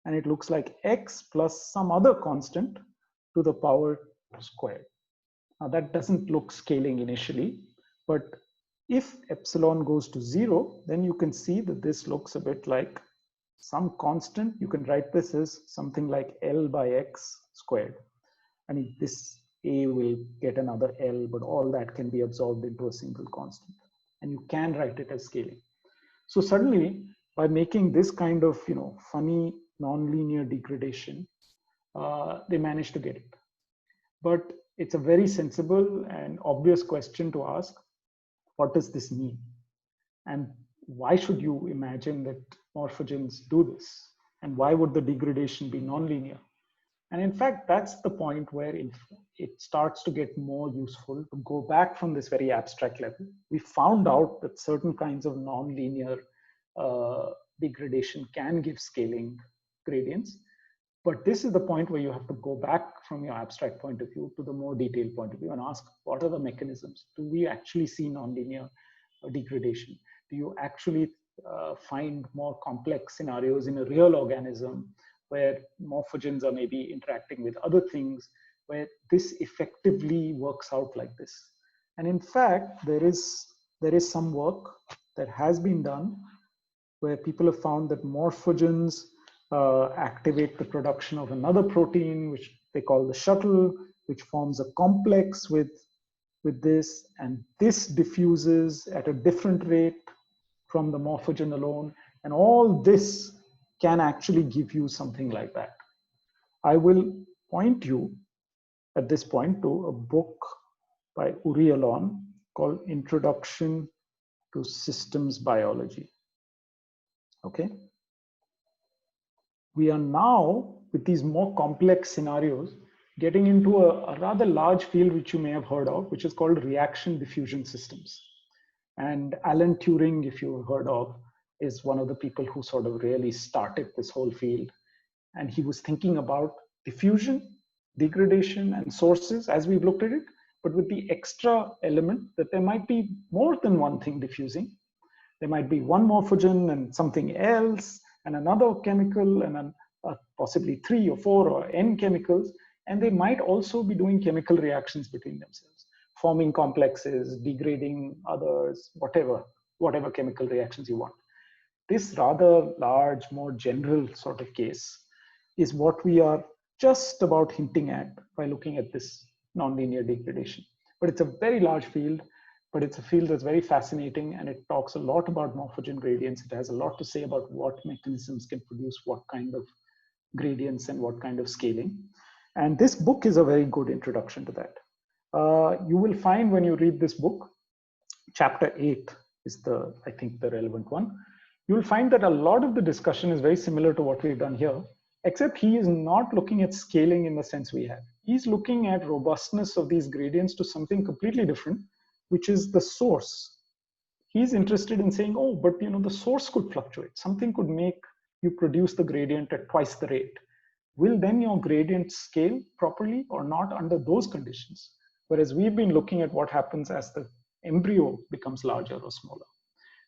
and it looks like x plus some other constant to the power squared. Now that doesn't look scaling initially, but if epsilon goes to 0, then you can see that this looks a bit like some constant. You can write this as something like L by x squared. I mean, this A will get another L, but all that can be absorbed into a single constant. And you can write it as scaling. So suddenly, by making this kind of funny nonlinear degradation, they managed to get it. But it's a very sensible and obvious question to ask. What does this mean? And why should you imagine that morphogens do this? And why would the degradation be nonlinear? And in fact, that's the point where it starts to get more useful to go back from this very abstract level. We found out that certain kinds of nonlinear degradation can give scaling gradients. But this is the point where you have to go back from your abstract point of view to the more detailed point of view and ask, what are the mechanisms? Do we actually see nonlinear degradation? Do you actually find more complex scenarios in a real organism where morphogens are maybe interacting with other things, where this effectively works out like this? And in fact, there is some work that has been done where people have found that morphogens activate the production of another protein, which they call the shuttle, which forms a complex with this, and this diffuses at a different rate from the morphogen alone. And all this can actually give you something like that. I will point you at this point to a book by Uri Alon called Introduction to Systems Biology. Okay. We are now, with these more complex scenarios, getting into a rather large field which you may have heard of, which is called reaction diffusion systems. And Alan Turing, if you've heard of, is one of the people who sort of really started this whole field. And he was thinking about diffusion, degradation, and sources as we've looked at it, but with the extra element that there might be more than one thing diffusing. There might be one morphogen and something else, and another chemical, and possibly 3 or 4 or n chemicals, and they might also be doing chemical reactions between themselves, forming complexes, degrading others, whatever chemical reactions you want. This rather large, more general sort of case is what we are just about hinting at by looking at this nonlinear degradation. But it's a very large field, but it's a field that's very fascinating, and it talks a lot about morphogen gradients. It has a lot to say about what mechanisms can produce what kind of gradients and what kind of scaling. And this book is a very good introduction to that. You will find when you read this book, chapter 8 is I think the relevant one. You'll find that a lot of the discussion is very similar to what we've done here, except he is not looking at scaling in the sense we have. He's looking at robustness of these gradients to something completely different, which is the source. He's interested in saying, oh, but the source could fluctuate. Something could make you produce the gradient at twice the rate. Will then your gradient scale properly or not under those conditions? Whereas we've been looking at what happens as the embryo becomes larger or smaller.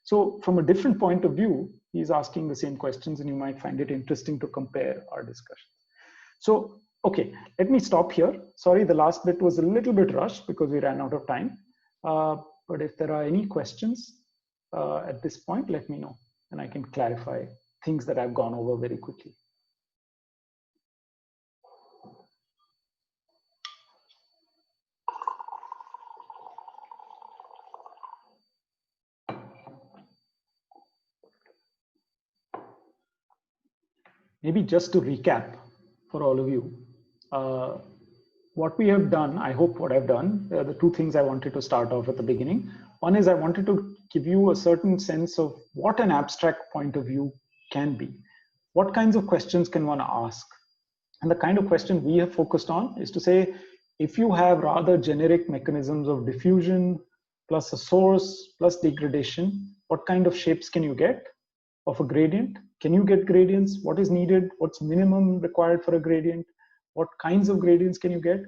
So from a different point of view, he's asking the same questions, and you might find it interesting to compare our discussion. So, okay, let me stop here. Sorry, the last bit was a little bit rushed because we ran out of time. But if there are any questions at this point, let me know, and I can clarify things that I've gone over very quickly. Maybe just to recap for all of you, what we have done, I hope what I've done, the two things I wanted to start off at the beginning. One is I wanted to give you a certain sense of what an abstract point of view can be. What kinds of questions can one ask? And the kind of question we have focused on is to say, if you have rather generic mechanisms of diffusion plus a source plus degradation, what kind of shapes can you get of a gradient? Can you get gradients? What is needed? What's minimum required for a gradient? What kinds of gradients can you get?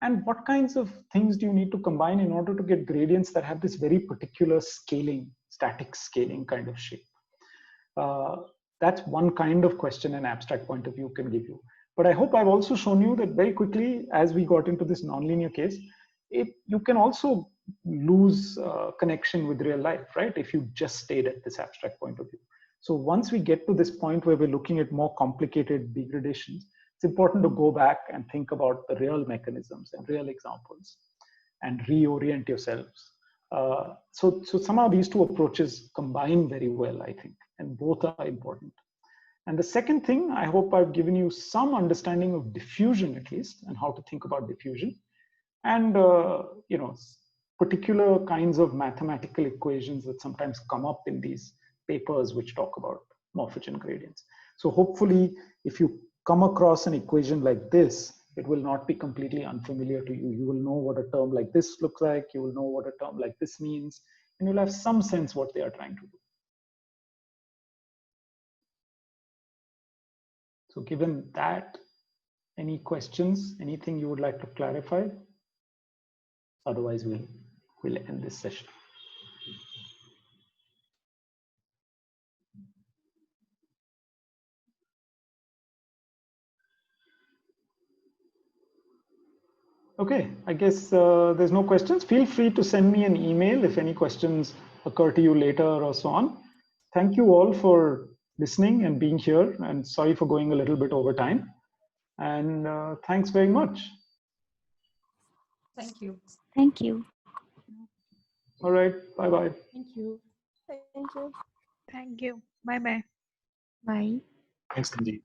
And what kinds of things do you need to combine in order to get gradients that have this very particular scaling, static scaling kind of shape? That's one kind of question an abstract point of view can give you. But I hope I've also shown you that very quickly, as we got into this nonlinear case, you can also lose connection with real life, right? If you just stayed at this abstract point of view. So once we get to this point where we're looking at more complicated degradations, it's important to go back and think about the real mechanisms and real examples and reorient yourselves. So somehow these two approaches combine very well, I think, and both are important. And the second thing, I hope I've given you some understanding of diffusion at least, and how to think about diffusion, and particular kinds of mathematical equations that sometimes come up in these papers which talk about morphogen gradients. So hopefully, if you come across an equation like this, it will not be completely unfamiliar to you. You will know what a term like this looks like. You will know what a term like this means, and you'll have some sense what they are trying to do. So given that, any questions, anything you would like to clarify? Otherwise, we'll end this session. Okay, I guess there's no questions. Feel free to send me an email if any questions occur to you later or so on. Thank you all for listening and being here, and sorry for going a little bit over time. And thanks very much. Thank you. Thank you. All right, bye-bye. Thank you. Thank you. Thank you. Bye-bye. Bye. Thanks, Sandeep.